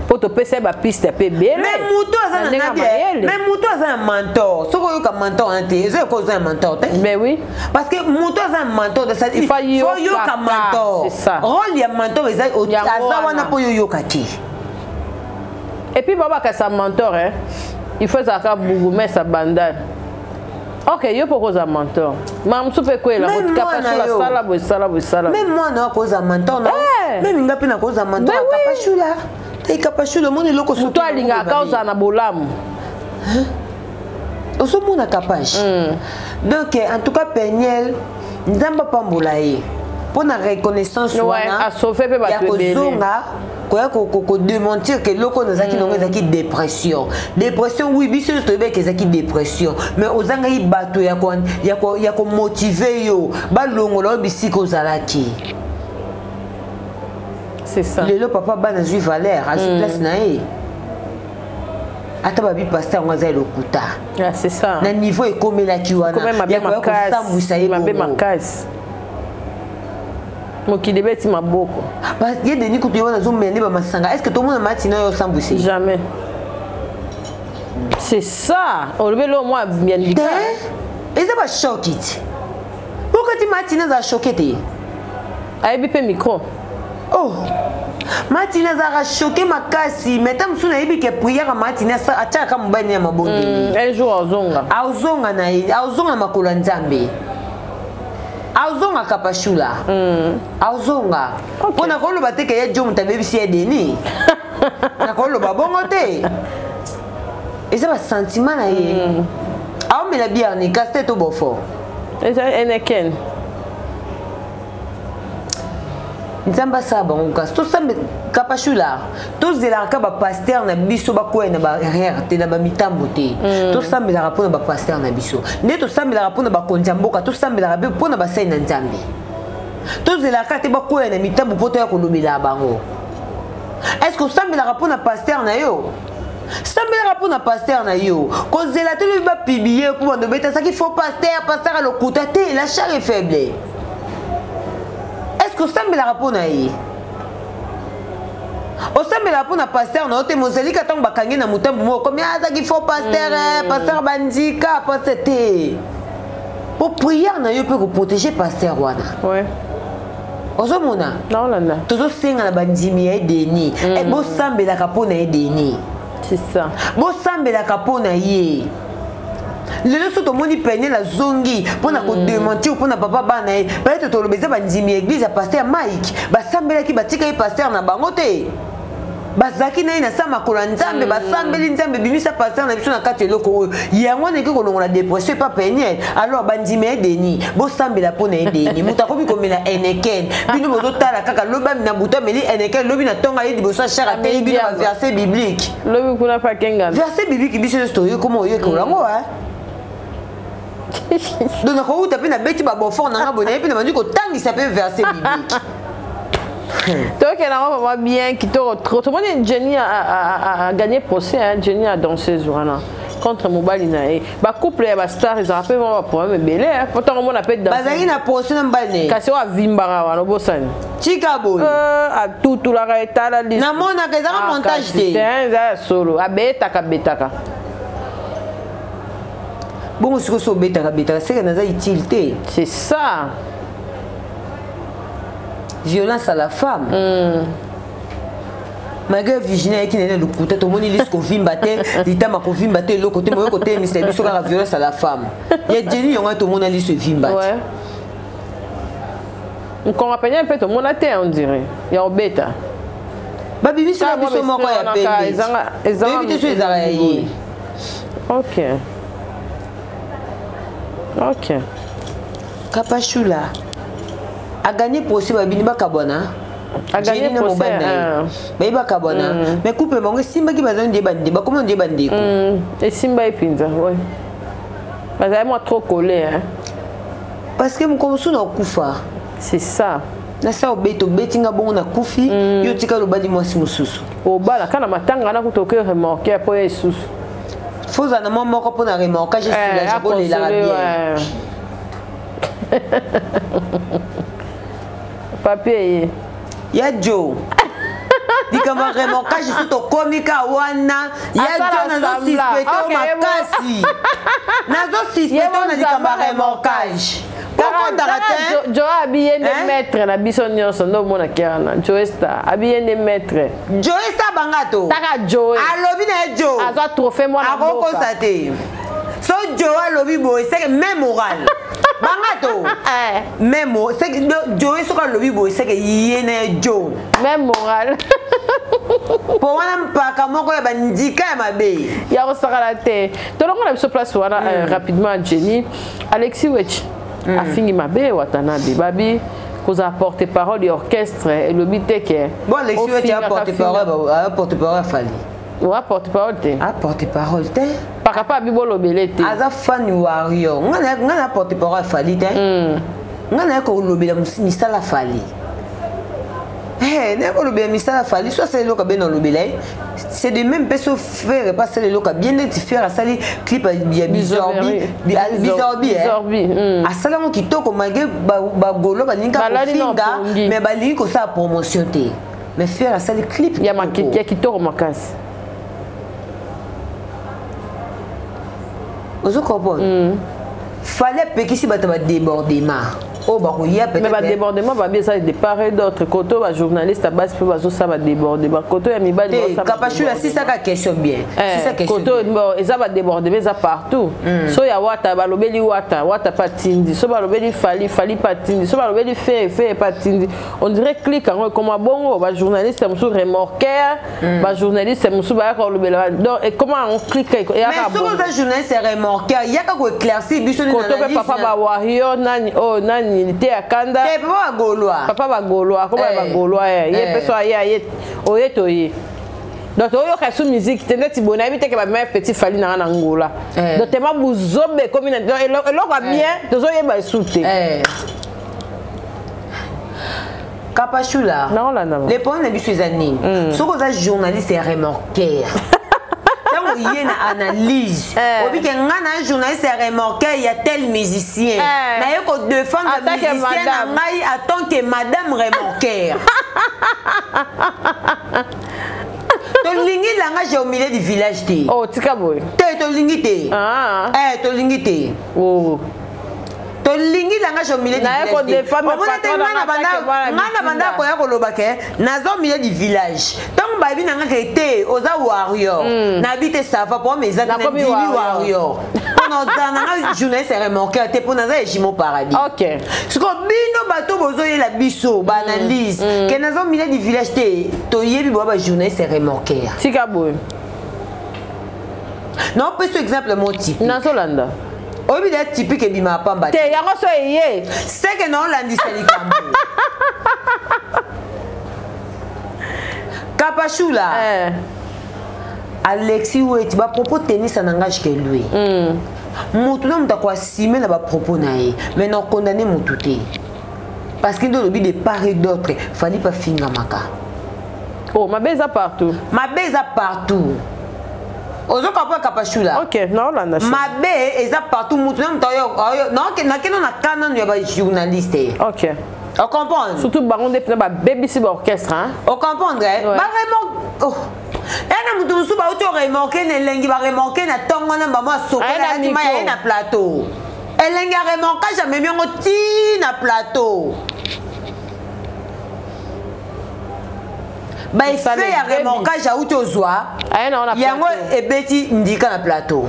Pour te passer ma piste peu belle. Mais muto azana na bien. Mais muto azana mentor. Soko yo ka mentor ante. Ezo ko azana mentor te. Mais oui. Parce que muto azana mentor de ça. Il faut yo ka mentor. C'est ça. Rôle ya mentor eza azawana po yo kati. Et puis baba ka sa mentor hein. Il faut ça ka bougoumer sa bandane. Ok, yo pour cause mentor. Mam soupe ko la votre capacité la sala. Même moi na cause mentor non. Même ngapi na cause mentor kapashula. Et kapashula moni loko so to alinga cause na bolamu. Oso mona kapage. Donc en tout cas Peniel nzamba pambola ye. Pour la reconnaissance wana a sauver pe ba kozonga ko démentir que loko nazaki nongo zaki dépression oui biso to be ke zaki dépression mais ozanga yi bato ya ko motiver yo ba longola bisiko zalaki c'est ça le papa bana zui valeur a su place na e ata babi pasteur ngaza lokuta c'est ça na niveau ekomelaki wana ya ko sambusa ye makasi mokili beti maboko parce que Denis kutu yona zo mende ba masanga est-ce que tout le monde matina yo sambousi jamais c'est ça on le lo moi bien dit et ça va choquer pourquoi tu matina za choquer te ay bipe micro oh matina za choquer makasi metam suna yibi ke prière matina sa ataka mbani ya mabongi un jour azonga na makolo nzambe Auzonga kapashula. Auzonga. Pona kolo bateke ya jomu tabebisi ya deni. Na kolo babongo te. Eza ba sentiment na ye. Awo me la bière ni casse to bofo. Eza eneken. Nzamba sa bango kas to sambe kapashula. To zela ka ba pasteur na biso ba ko na ba rerte na ba mitambo te. To sambe la rapona ba pasteur na biso. Ne to sambe la rapona ba konjamboka to sambe la rabe pona ba sai na nzambe. To zela ka te ba ko na mitambo poto ya kolobela bango. Est-ce que sambe la rapona pasteur na yo? sambela pour na pasteur na yo kozela te le ba publier pour ndo beta ça qu'il faut pasteur à lokuta te la chair est faible. Est-ce que sambela pour na yi o sambela pour na pasteur na ote mozeli ka tang bakangi na mutambu mo comme ça qu'il faut pasteur bandika pasteur te pour prier na yo pour protéger pasteur wana. Ouais. Ozomona non là tozo senga na bandimi ya deni e bo sambela kapona ya deni c'est ça bo sambela kapona ye lelo soto moni peine la zongi pona ko démentir pona papa bana e peut-être to lobeza bandimi église ya pasteur Mike ba sambela ki batika ye pasteur na bango te bazaki na ina sama kola nzambe basambeli nzambe bimisa pasteur na biso na kati loko yango ne ko longola dépression pas peine alors bandime deni bo sambela pona deni mutakobi komela eneken bino bozo tala kaka loba na buto meli eneken lobi na tonga yedi boso chara te bino verset biblique lobi kuna pa kenga verset biblique biso story comment oyo ko lango donc ko uta pe na beti ba bonfort na ngabona pe na mandi ko tangi ça peut verset biblique. Donc elle a vraiment bien qui te retrouve. Tout le monde Jenny a gagné procès, hein. Jenny a dansé voilà contre Mobalina et ba couple ba star ils appellent vraiment problème belé hein. Pourtant on appelle dans bazaki na procès na mbane. Kasi wa vimbara wana bosani. Tika boy. A tout la reta la liste. Na mona ka za montage te. C'est solo. A betaka. Bon ce que so betaka c'est que na za utilité. C'est ça. Violence à la femme. Malgré Virginie qui n'est le côté tout le monde dit qu'on vit battre, l'État m'a convaincu battre le côté moi côté mais c'est lui sur la violence à la femme. Il y a Jenny on a tout le monde dit se vit battre. Ouais. On comprend un peu tout le monde a terre on dirait. Il y a un bêta. Bah bibi c'est la biso moko ya pembe. Éviter sur les araignées. OK. OK. Kapachula. A gagné procès babini bakabona a gagné procès ba bakabona mais coupe bango simba ki bazon de bande ba comment de bande et simba epinza ouais parce que moi trop collé hein parce que mon comme sous na kufa c'est ça na sa obeto betinga bongo na kufi yo tika lo badi mwasi mususu o bala kana matanga na kutoke remorquer po yesus faut na mama moko po na remorquer je suis là je connais la bien papier ya Joe dikama remorquage surtout komika wana ya Joe nazo suspecto makasi nazo suspecto na dikama remorquage Joe habillé de maître na biso nyonso ndo mona kiana Joe sta habillé de maître Joe sta bangato taka Joe alobi na Joe azo trophée moi na boka akoko sate so Joe alobi boy c'est même moral bangato même c'est que Joe soka lobi boy c'est que yene Joe même moral pour wana mpaka moko ya bandika ya mabe ya kosaka la te tolongo na biso place wana rapidement Jenny Alexis Wetch a fini mabe watanabe babi koza porte parole et orchestre et lobi teke bon Alexis Wetch a porte parole fali wa porte parole te a porte parole te paka pa bibolo belete aza fan warrior ngana porte parole fali te ngana ko lobela misala fali ne ko lobela misala fali soit c'est loka ben lobela c'est de même personne faire passer le loka bien de faire à sali clip ya bizorbi a sala mo kitoko malgré ba golo ba ninka ko finga mais ba lingi ko sa promotion te mais faire à sali clip ya makiki kitoko makasi. Vous comprenez? Fallait que si bata ba débordement. Oh bah oui, peut-être. Mais ba débordement va bien ça de part et d'autre côté va journaliste à base peut bazo ça va déborder. Ba côté ya mibali ça. Kapachula si ça ka question bien. Si ça question. Côté bon, ça va déborder mais ça partout. So ya wata ba lobeli wata patindi. So ba lobeli fali patindi. So ba lobeli fait patindi. On dirait clique en comme bon ba journaliste est musu remorqueur, ba journaliste est musu ba ko lobela. Donc et comment on clique mais si vous journaliste est remorqueur, il y a ka ko éclaircir biso na analyse. Côté papa ba warrior nani oh nani il était à Kanda. Papa va gaulois. Comment va gaulois? Il y a personne ailleurs. Oye toye. Donc oyo kasu musique tende ti bona bi te ke ba me petit fali na Angola. Donc te ma buzombe comme et lo va bien, tozo yeba soute. Kapachula. Non là non. Les points de bisu zanini. So ko za journaliste et remorqueur. y a une analyse. Obi que ngana journaliste remorqué il y a tel musicien. Na yoko défendre le musicien en tant que madame remorquer. Tolingi langa j'ai au milieu du village té. Oh tika boy. Té tolingi té. Ah. Tolingi té. Oh. Tolingi langa j'ai au milieu du village. Na yoko défendre ngana banda ko ya koloba ke nazo milieu du village. Donc baby nanga ke té oza warrior. Na bité ça va pour mes amis warrior. Pendant nanga journée c'est remarqué té pour naza ejimo paradis. OK. Ce ko bino bato bozo ye la biso ba analyse ke nazo milieu du village té to yebi bo ba journée c'est remarqué. Tika boy. Non, peut ce exemple mon type. Na Solanda. Obi da typique e bima pamba. Te yango so yé. C'est que non landisa likambo. Kapachula. Alexis Ouet ba propos tennis ça n'engage que lui. Mutu na mutako asime na ba propos na ye. Mais non condamner mutu te. Parce que dans le but de part et d'autre, fallait pas finir maka. Oh, ma beza partout. Ma beza partout. Ozo kapwa kapachula. OK, non là na. Mabe eza partout mutu na mutayo. Non que na keno na canon ya ba journaliste. OK. On comprend. Surtout baron de ba baby si orchestre hein. On comprendre. Ba vraiment oh. Ena mutu musu ba auto remarquer ne lengi ba remarquer na tongo na ba mo sokola na ma na plateau. Elengi a remarquer jamais bien ti na plateau. Ba fait ya remarquage à utozwa yango ebeti ndika na plateau.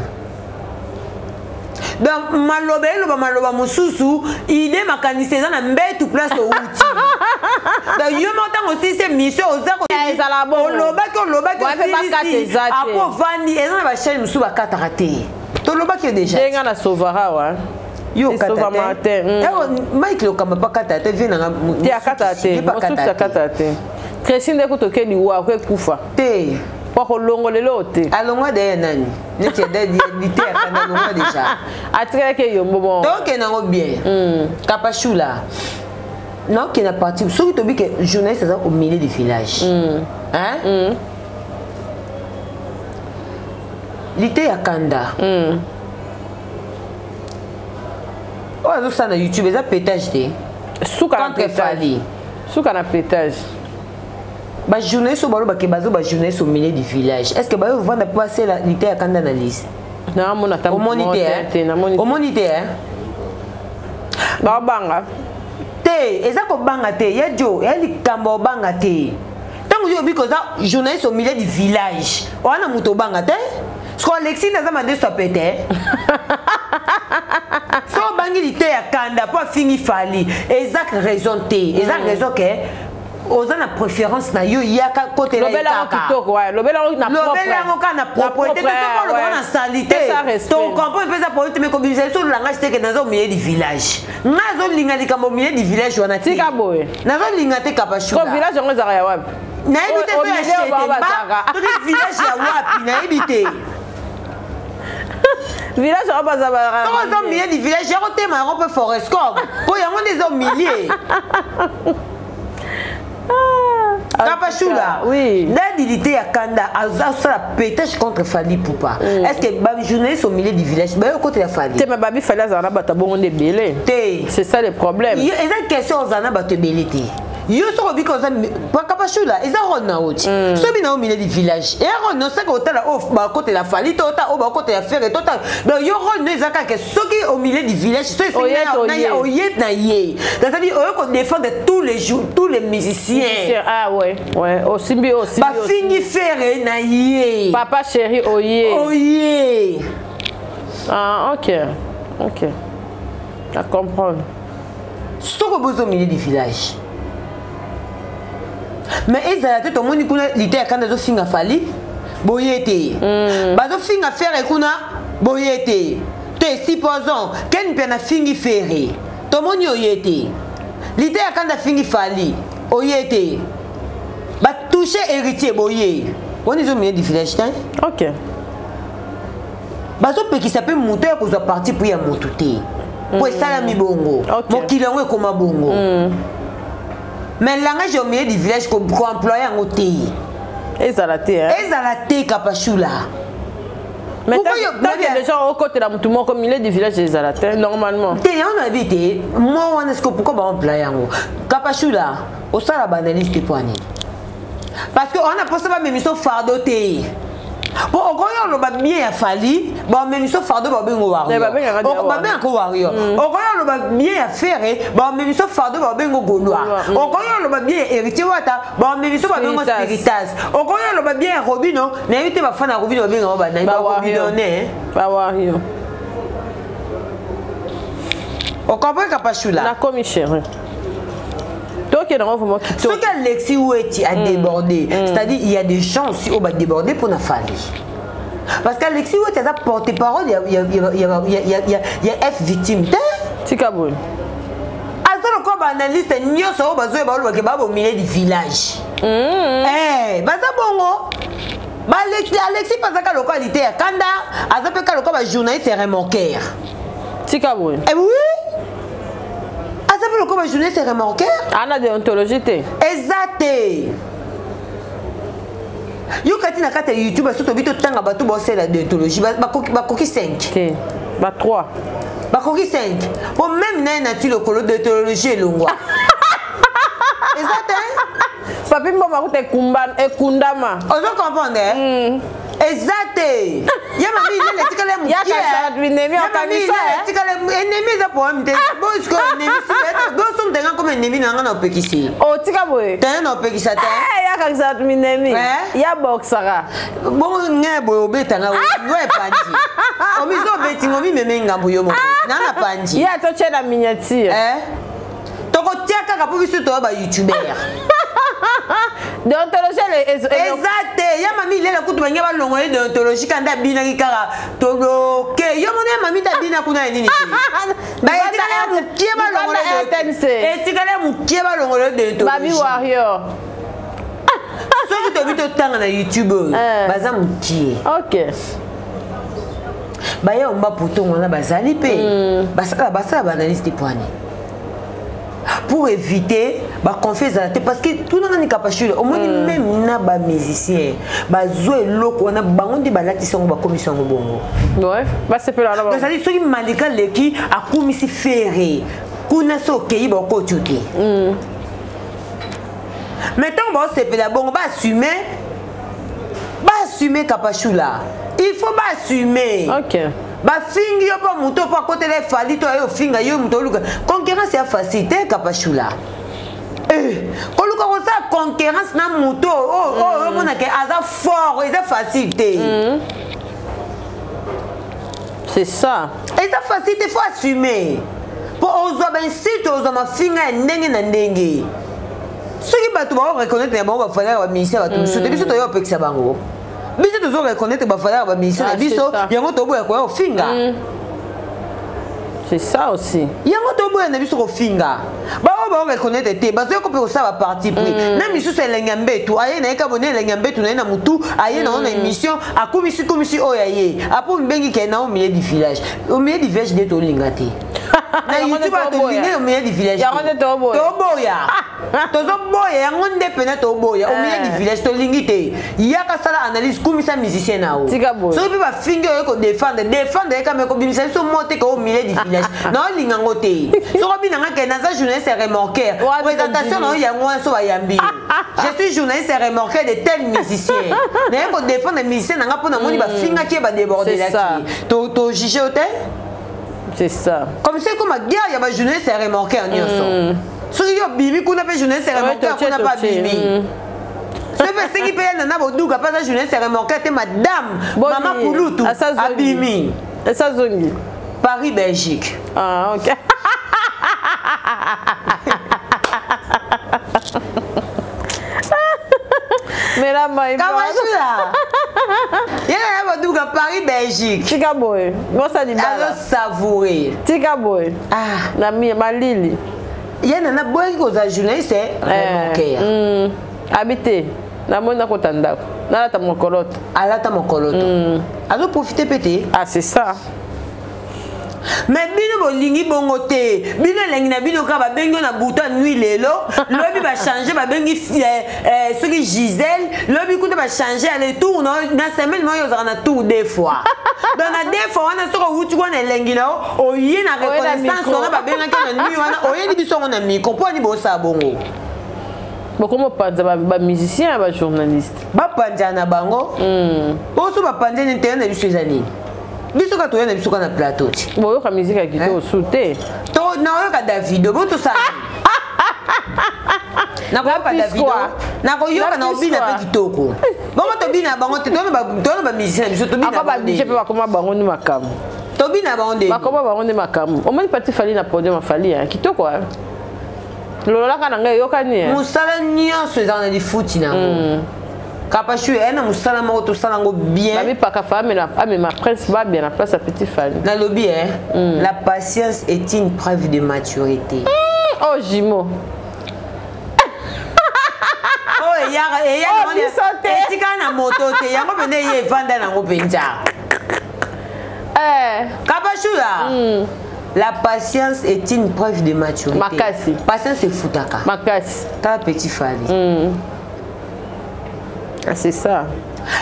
Donc maloba mususu idée makanise za na mbetu place au outil. Donc yo montant aussi c'est mission ozako ezala bon oloba que ako vandi ezana ba chaîne musu ba katarate. To loba que déjà. Denga na sovara wa. Yo katarate. Mike lo kama pa katarate vina na ti akatate. Mususu akatate. Christine de kutoke ni wa ko kufa. Te. Pour longolelo te. Alonga de nani. Neti de te akana longa déjà. Atre ke yo bon. Donc na bien. Kapachula. Non qui n'a parti. Sauf que que journaliste ça au milieu du village. Hein? Lité ya kanda. Oh azo ça na YouTube ça pétage te. Souka pétage. Souka na pétage. Ba journaliste au balo ba ke bazo ba journaliste au milieu du village. Est-ce que ba vous vendre passer la lité ya kanda na liste? Na mona ta. Au monité hein. Ba banga. Te eza ko banga te ya jo ya likambo banga te. Tango yo biko za journaliste au milieu du village. Wana muto banga te. Sko Alexis na zama de so pété. So bangi lité ya kanda pas fini fali. Exact raison te. Exact raison que oza na préférence na yo yaka côté la kaka lobela na propre te ko na salité to comprend peut ça pour te me communiser sur le langage te que dans au milieu du village nazo linga likambo milieu du village wana tika boy nazo linga te kapachula ko village ngo za ya wapi na ebite so ya chete ba to village ya wapi na ebite village au bazaba so au milieu du village ya côté ma robe forest comme pour yango des au milieu. Kapachula, oui. L'habilité à Kanda a la pétage contre Fali Poupa. Est-ce que les journalistes au milieu du village, côté la Fali? Ma babi Fali Zana Batabon de Belé. C'est ça le problème. Il y a une question aux Zana Batabelité. Yo so bi ko za pa Kapachula eza rona oti so bi na au milieu du village et rona ça ko tala off ba côté la Fali tota o ba côté la faire tota donc yo rona eza ka que soki au milieu du village so c'est na ya oyet na ye ça veut dire on défendre tous les jours tous les musiciens ah ouais au simbi ba fini faire na ye papa chéri oye ah OK à comprendre soko bozo au milieu du village. Mais ils ont tout le monde qui était quand ils ont fini à Fali, boyete. Bazo fini à faire ekuna boyete. Te supposons qu'elle peut na fini faire. Tout le monde yoyete. L'idée quand ils fini Fali, oyete. Ba toucher héritier boyé. On ils ont mis du village hein? OK. Bazo peut qui s'appelle monter pour sa partie pour y monter. Pour ça mi bongo. Mon kilongo comme bongo. Mais le langage au milieu du village qu'on emploie en côté. Ezalate hein. Ezalate Kapachula. Mais t'as déjà au côté de tout le monde comme il est du village des Alatés, normalement. T'es on habite, moi on est pourquoi on emploie yango. Kapachula, au sala banaliste poani. Parce que on a posé ma émission fardeau té. Bon, on a bien fallu, bon, même si fardeau va bien au warrior. On va bien au warrior. On va bien faire, bon, même si fardeau va bien au gaulois. On va bien héritier wata, bon, même si va bien au spiritas. On va bien Robino, n'invite ma fan à Robino bien au banane. Bah warrior. On comprend qu'à pas chou là. La commissaire. Ce qu'Alexis Ouetti a débordé, c'est-à-dire il y a des gens aussi où va déborder pour la famille. Parce qu'Alexis Ouetti a porté parole, il y a F victime. C'est Kaboul. Alors comme analyste, nous sommes au milieu du village. Eh, bah ça bongo. Alexis passe à la localité à Kanda, à Zapeka le journaliste remonqueur. C'est Kaboul. Eh oui. Ça veut dire que journée c'est remarqué. On a déontologie. Exact. Yo kati na kati YouTube surtout bito tanga batu bosser la déontologie ba koki 5. Ba 3. Ba koki 5. Bon même na nature le colo déontologie longwa. Exact. Papi mama ko te kumban e kundama. Ozo comprendre? Exact. Ya mami ile tikale mu. Ya ka binemi o kamisa. Tikale ennemi za poem te. Bo sko ennemi si bo som tenga comme ennemi na ngana opekisi. O tika boy. Tenga na opekisa te. Ya ka za binemi. Ya boxara. Bo ngebo obetanga we panji. Omizo beti ngomi meme ngambu yo mo. Na na panji. Ya to chena miniature. Toko tiaka ka po biso to ba YouTuber. Déontologie exact. Ya mami ile la kutu banya ba longo déontologie kanda bina kikara to bloqué. Yo mona mami ta bina kuna nini? Ba etikala mu kieba longo déontologie. Etikala mu kieba longo déontologie. Babi warrior. Soki to bito tanga na YouTube. Baza mu kie. OK. Ba ya omba putongo na bazali pe. Basala banaliste poani. Pour éviter bah confiance à la tête parce que tout le monde est capable au moins même na ba musicien ba jouer loko on a bangondi ba latisa ngo ba commission ngo bongo ouais bah c'est pas là donc ça dit ceux qui malika leki a commissi ferré kuna so kei ba ko tuti maintenant bon c'est pas bongo ba assumer kapachula il faut pas assumer OK. Ba fingi yo pa muto pa côté les fali to yo finga yo muto luka concurrence ya facilité kapachula ko luka ko sa concurrence na muto oh mona ke aza fort et facilité c'est ça et ça facilité faut assumer pour ozo ben site ozo ma finga ndenge na ndenge soki bato ba reconnaître na ba fala ba ministère ba tout soute biso to yo pekisa bango biso toujours reconnaître ba fala ba ministère biso yango to boya ko finga c'est ça aussi yango to boya na biso ko finga ba reconnaître te ba zo ko pe ko sa ba parti pris na misu se lengambe tu aye na ka bonne lengambe tu na mutu aye na ona émission akomisi oyaye apo mbengi ke na o milieu du village de to lingate na YouTube to linga o milieu du village to boya tozo boya yango nde pena to boya o milieu du village to lingite yaka sala analyse komisa musicien na o so bi ba finga ko défendre ka me ko bimisa so monter ko o milieu du village na linga ngote so ko binanga ke na za journaliste remarqué présentation na yango so ba yambi je suis journaliste remarqué de tel musicien na ko défendre musicien na nga pona moni ba finga ki ba déborder là to juger hôtel. C'est ça. Comme c'est comme la guerre, il y a des journalistes qui sont remarqués en Nyoso. Si il y a Bibi, qu'on a fait journaliste remarqué, qu'on n'a pas Bibi. C'est qui paye Nana Bodouga, pas de journaliste remarqué, c'est madame, maman Pouloutou, Abimi. Et ça, Zongi. Paris, Belgique. Ah, ok. Mais là, moi, il y a un Paris, Belgique. Tika boy. Moi, ça dit alors savourer. Tika boy. Ah. La mie, ma Lili. Il y a un boy qui a journaliste remarqué. Habité. La moine n'a pas tanda. Là, t'as mon colotte. Ah, là, t'as mon colotte. Alors, profitez pété. Ah, c'est ça. Mais bino bolingi bongote bino lengi na bino ka ba bengo na bouton nuit lelo lobi ba changer ba bengi ce qui Gisèle lobi kuta ba changer aller tour na semaine moi yo za na tour deux fois dans la défaut on a soko wuti ko na lengi na o yi na reconnaissance on a ba benga ke na nuit wana o yi biso on a micro po ni bo sa bongo. Bon comment pas ba musicien ba journaliste. Ba panja na bango. O so ba panja ni tene na biso ezani. Biso ka to na biso ka na plateau. Bon yo ka musique ki to souté. To na yo ka Davido bo to sa. Na ko pa Davido. Na ko yo ka na obina pe kitoko. Bongo to bina bango te to ba musicien biso to bina. Aka ba DJ pe ba koma bango ni makamu. To bina bango de. Ba koma bango ni makamu. O moni parti fali na podium fali hein kitoko hein. Lola kana ngai yo kani. Musala nyonso ezana di futi na ngo. Kapashu ena musala moko to sala ngo bien. Ba mi pa ka femme na ma prince ba bien na place à petit fali. Na lobby hein. La patience est une preuve de maturité. Oh Jimo. Oh ya etika na moto te yango bende ye vanda na ngo benja. Kapashu la. La patience est une preuve de maturité. Makasi. Patience c'est foutaka. Makasi. Ta petit fali. Ah c'est ça.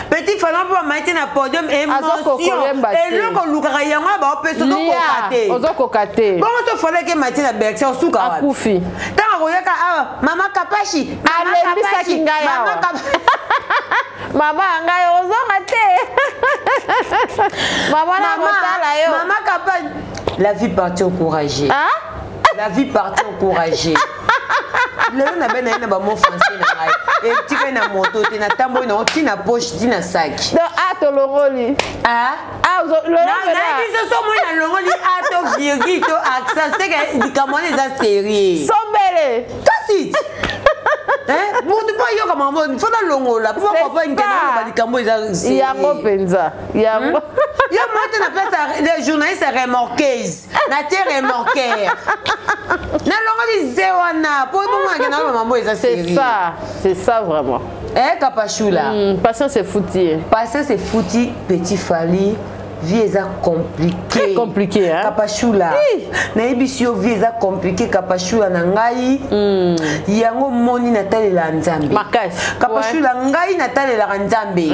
Petit fali on peut mettre na podium émotion. Et le ko lukaka yango ba peso to kokate. Ozo kokate. Bon to fallait que mettre na berkse osuka wa. Akufi. Ta ko yaka mama kapashi. Mama kapashi. Mama kapashi. Mama ngai ozo kate. Mama na motala yo. Mama kapashi. La vie partie encouragée. Hein? La vie partie encouragée. Le na ben na ba mo français na ngai. Et tu fais na moto, tu na tambo na ti na poche, ti na sac. Donc to longoli. Le na biso so mo na longoli to virgule to accent c'est que di kamone za série. Sombele. Kasi. Hein? Mo tu pas yo comme mo, faut na longola. Pour pas ngena ba di kambo za série. Yango penza. Yango. Yo monte na place les journalistes remorqueuses. Na terre remorqueur. Na longoli zewana. Pour moi ngena mambo za série. C'est ça vraiment. Kapachula. Patience c'est foutu. Patience c'est foutu, petit fali. Vie est compliqué. Très compliqué hein. Kapachula. Na ebisio vie est compliqué kapachula na ngai. Yango moni na talela nzambe. Makasi. Kapachula ngai na talela nzambe.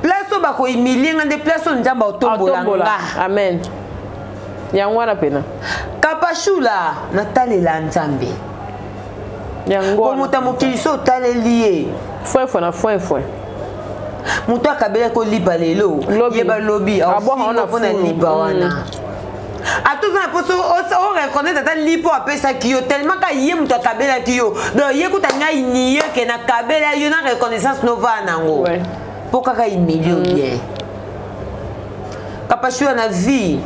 Place ba ko imilinga de place nzamba otombola. Amen. Yango wana pena. Kapachula na talela nzambe. Yango. Ko mutamokili so talelié. Foi na foi. Muto akabela ko liba lelo. Yeba lobby. On a fona liba wana. A tous na poso o reconnaître ta lipo apesa kiyo tellement ka yé muto akabela kiyo. Donc yé kutanga iniye ke na kabela yo na reconnaissance nova nango. Ouais. Pourquoi il million bien. Kapachua na vie.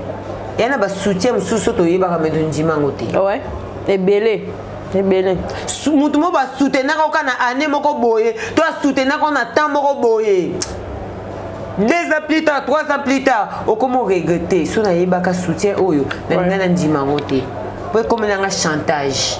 Yana ba soutien mususu to yeba ka medondima ngote. Ouais. Et belé. Mutu mo ba soutenir ka na année moko boye, to soutenir ka na temps moko boye. 2 ans plus tard, 3 ans plus tard, o comment regretter, so na yeba ka soutien oyo, na ngana ndima ngote. Po comme na chantage.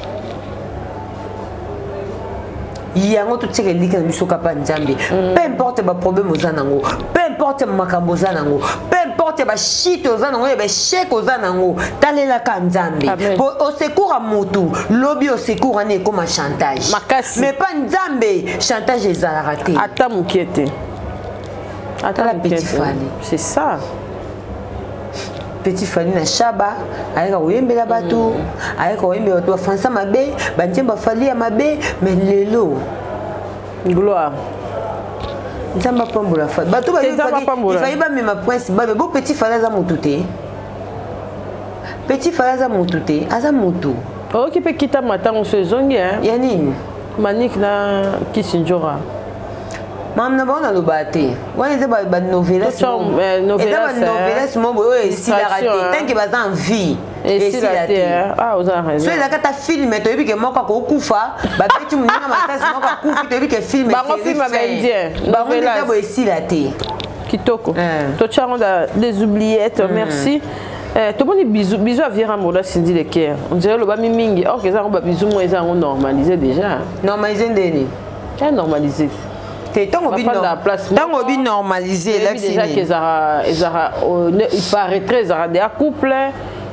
Yango to tseke lika na biso kapa nzambe. Peu importe ba problème ozanango, peu importe makambo ozanango, peu importe ba shit ozanango, ba chèque ozanango, talela ka nzambe. Au secours à motu, lobby au secours ane comme chantage. Mais pas nzambe, chantage ezala raté. Ata mukiete. Ata la petite fali. C'est ça. Petit fali na shaba ayeka oyembela bato ayeka oyembela bato bafansa mabe banzemba fali ya mabe mais lelo gloire nzamba pambola fali bato ba ifai ba mema prince ba bo petit fali aza mutu te petit fali aza mutu te aza mutu oki pe kita matango sezongi hein ya nini manik na kisinjora Mam na bon lo baté. Wa eza ba novelas. Novelas mo bo esi la raté. Tant que baza en vie. Esi la raté. Ah, vous avez raison. So eza kata film to yebi ke moko ko kufa, ba petit muninga masasi moko kufi to yebi ke film. Ba mo film indien. Ba mo eza bo esi la raté. Kitoko. To tcharanda des oubliettes. Merci. Tout le monde dit bisous à Viera Moda Cindy Leker. On dirait le bami mingi. Or que ça on ba bisous moi ils ont normalisé déjà. Normalisé ndeni. Normalisé. Tant que normalisé, déjà qu'ils il paraîtrait des couples,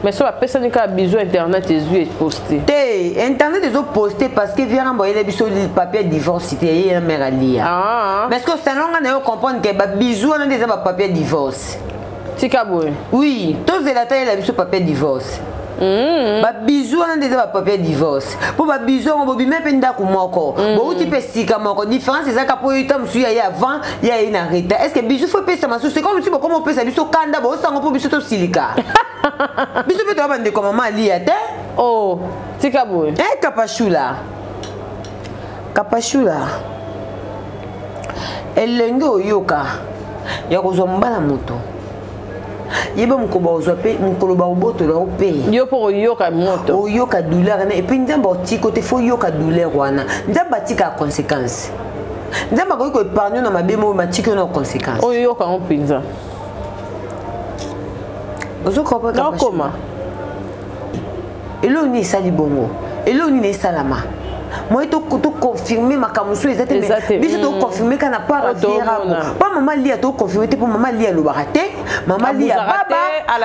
Mais ça va passer un bisou internet et posté. Internet ils ont posté parce que vient envoyer les bisous le papier divorce et un mère à lire. Mais est-ce que ça on comprendre que ba bisou on a déjà papier divorce. Tikaboué. Oui, tous les latés la bisou papier divorce. Ba bisou on a déjà papier divorce. Pour ba bisou on bobi même penda ko moko. Bo uti pe sika moko différence c'est ça kapo itam su ya avant ya ina reta. Est-ce que bisou faut pesa masu c'est comme si comment on pesa bisou kanda bo sango po bisou to silika. Bisou peut avoir des comment lié té. Oh, Tikaboué. Kapachula. Kapachula. Elengo yoka. Ya kozomba moto. Yeba mukoba ozope mukoloba oboto la ope. Yo pour yoka moto. O yoka douleur na et puis ndamba otiko te fo yoka douleur wana. Ndamba tika conséquence. Ndamba ko épargne na mabemo matiko na conséquence. O yoka on pinza. Ozo kopa ka. Non comment? Elo ni sali bongo. Elo ni salama. Moi to confirmer ma kamusu exactement. Biso to confirmer kana pas rafiera. Pas maman lia to confirmer pour maman lia le baraté. Maman lia baba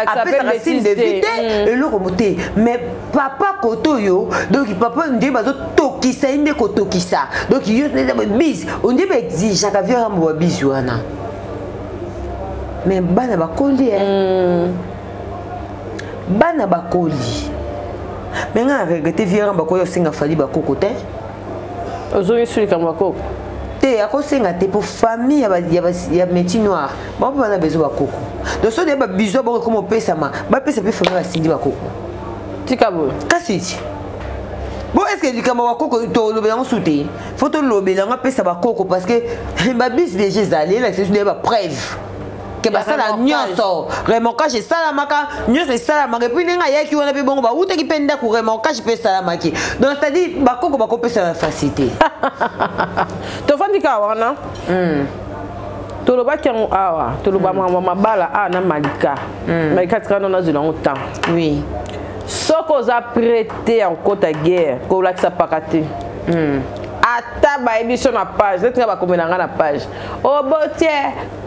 après ça racine de vite et le remonter. Mais papa kotoyo donc papa ndé bazo tokisa inde kotokisa. Donc yo bis on dit exige chaque viera mo bis wana. Mais bana bakoli bana bakoli. Mais on a regretté viera bakoyo singa fali bakoko te. Ozoyi suli kama bakoko. Te ako singa te pour famille ya métier noir. Bon on a besoin bakoko. Donc so de ba biso ba comme pesa ma. Ba pesa pe famille basindi bakoko. Tikabo. Kasiti. Bon est-ce que du kama bakoko to lobela on souté. Faut to lobela on pesa bakoko parce que ba bis déjà zalé là c'est une preuve. Que ça la nyonso remorquage salamaka nyonso salamaka puis ninga yaki wana pe bongo ba uta ki penda ku remorquage pe salamaki donc c'est à dire bakoko bakopesa la facilité to fandika wana to lo bakiango awa to lo ba mama bala na malika malika tsana na zela longtemps oui soko za prêter en côte à guerre ko la sa pakate ata ba émission na page c'est ba komenanga na page o botie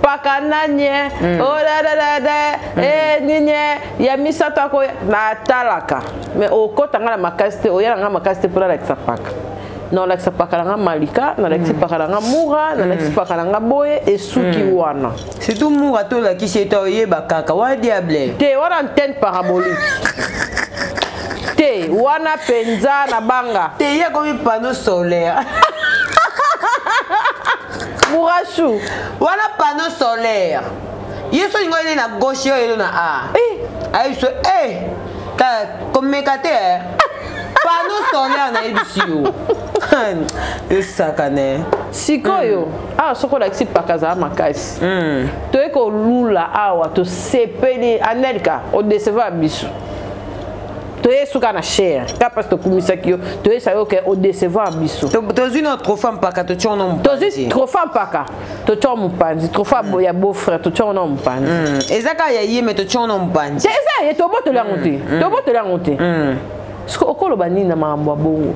pakananye o da ninye ya misata ko na talaka mais o kotanga na makaste o yanga makaste pour la tsapaka non la tsapaka nga malika na la tsapaka nga mura na la tsapaka nga boye et suki wana c'est tout mura to la ki seto yeba kaka wa diable te wana antenne parabolique te wana penza na banga te ya comme panneau solaire Mourachou wana panneau solaire yeso ngo ile na gauche yo ile na ayi so ka komekate panneau solaire na ibisio esakane sikoyo soko la kisi pakaza makasi to eko lula awa to sepeli anelka o deceva bisu to esuka na cher parce que kumisa kio to esayo ke o deceva bisu to zino trop femme paka to chono mpanzi to trop femme paka to chono mpanzi trop femme ya beau frère to chono mpanzi ezaka ya yeme to chono mpanzi eza ye to boto la ngote sko okolo bani na mambo bongo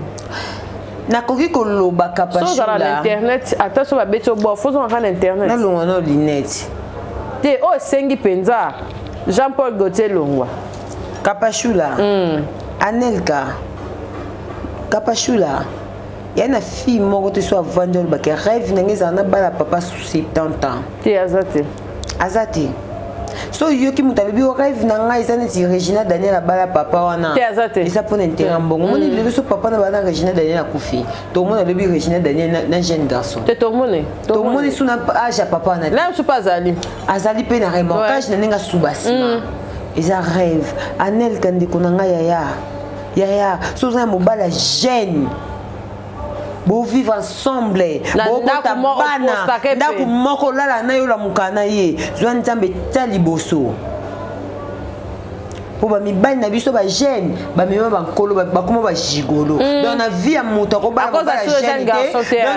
na koki ko loba kapashula so dans internet attention ba beto bo fozo na internet na longo na lunette te o sengi penza Jean-Paul Gauthier Longwa kapashula Anelka kapashula yana fille moko te so avandol ba ke rêve nangeza na bala papa 70 ans te azate so yoki mutabebi o rêve nanga ezana ti Regina Daniel bala papa wana te azate esa pona interambongo moni le so papa na bana Regina Daniel akufi to mona lebi Regina Daniel na jeune garçon te to moni suna âge papa na là je pas azali pe na remorquage na nenga subasima eza rêve Anelka ndeko nanga yaya so za mobala jeune bo vivre ensemble bo bota bana ndaku moko lala na yo la mukana ye zwa nzambe tali boso po ba mibali na biso ba jeune ba mema ba nkolo ba koma ba jigolo donc na vie ya muto ko ba jeune donc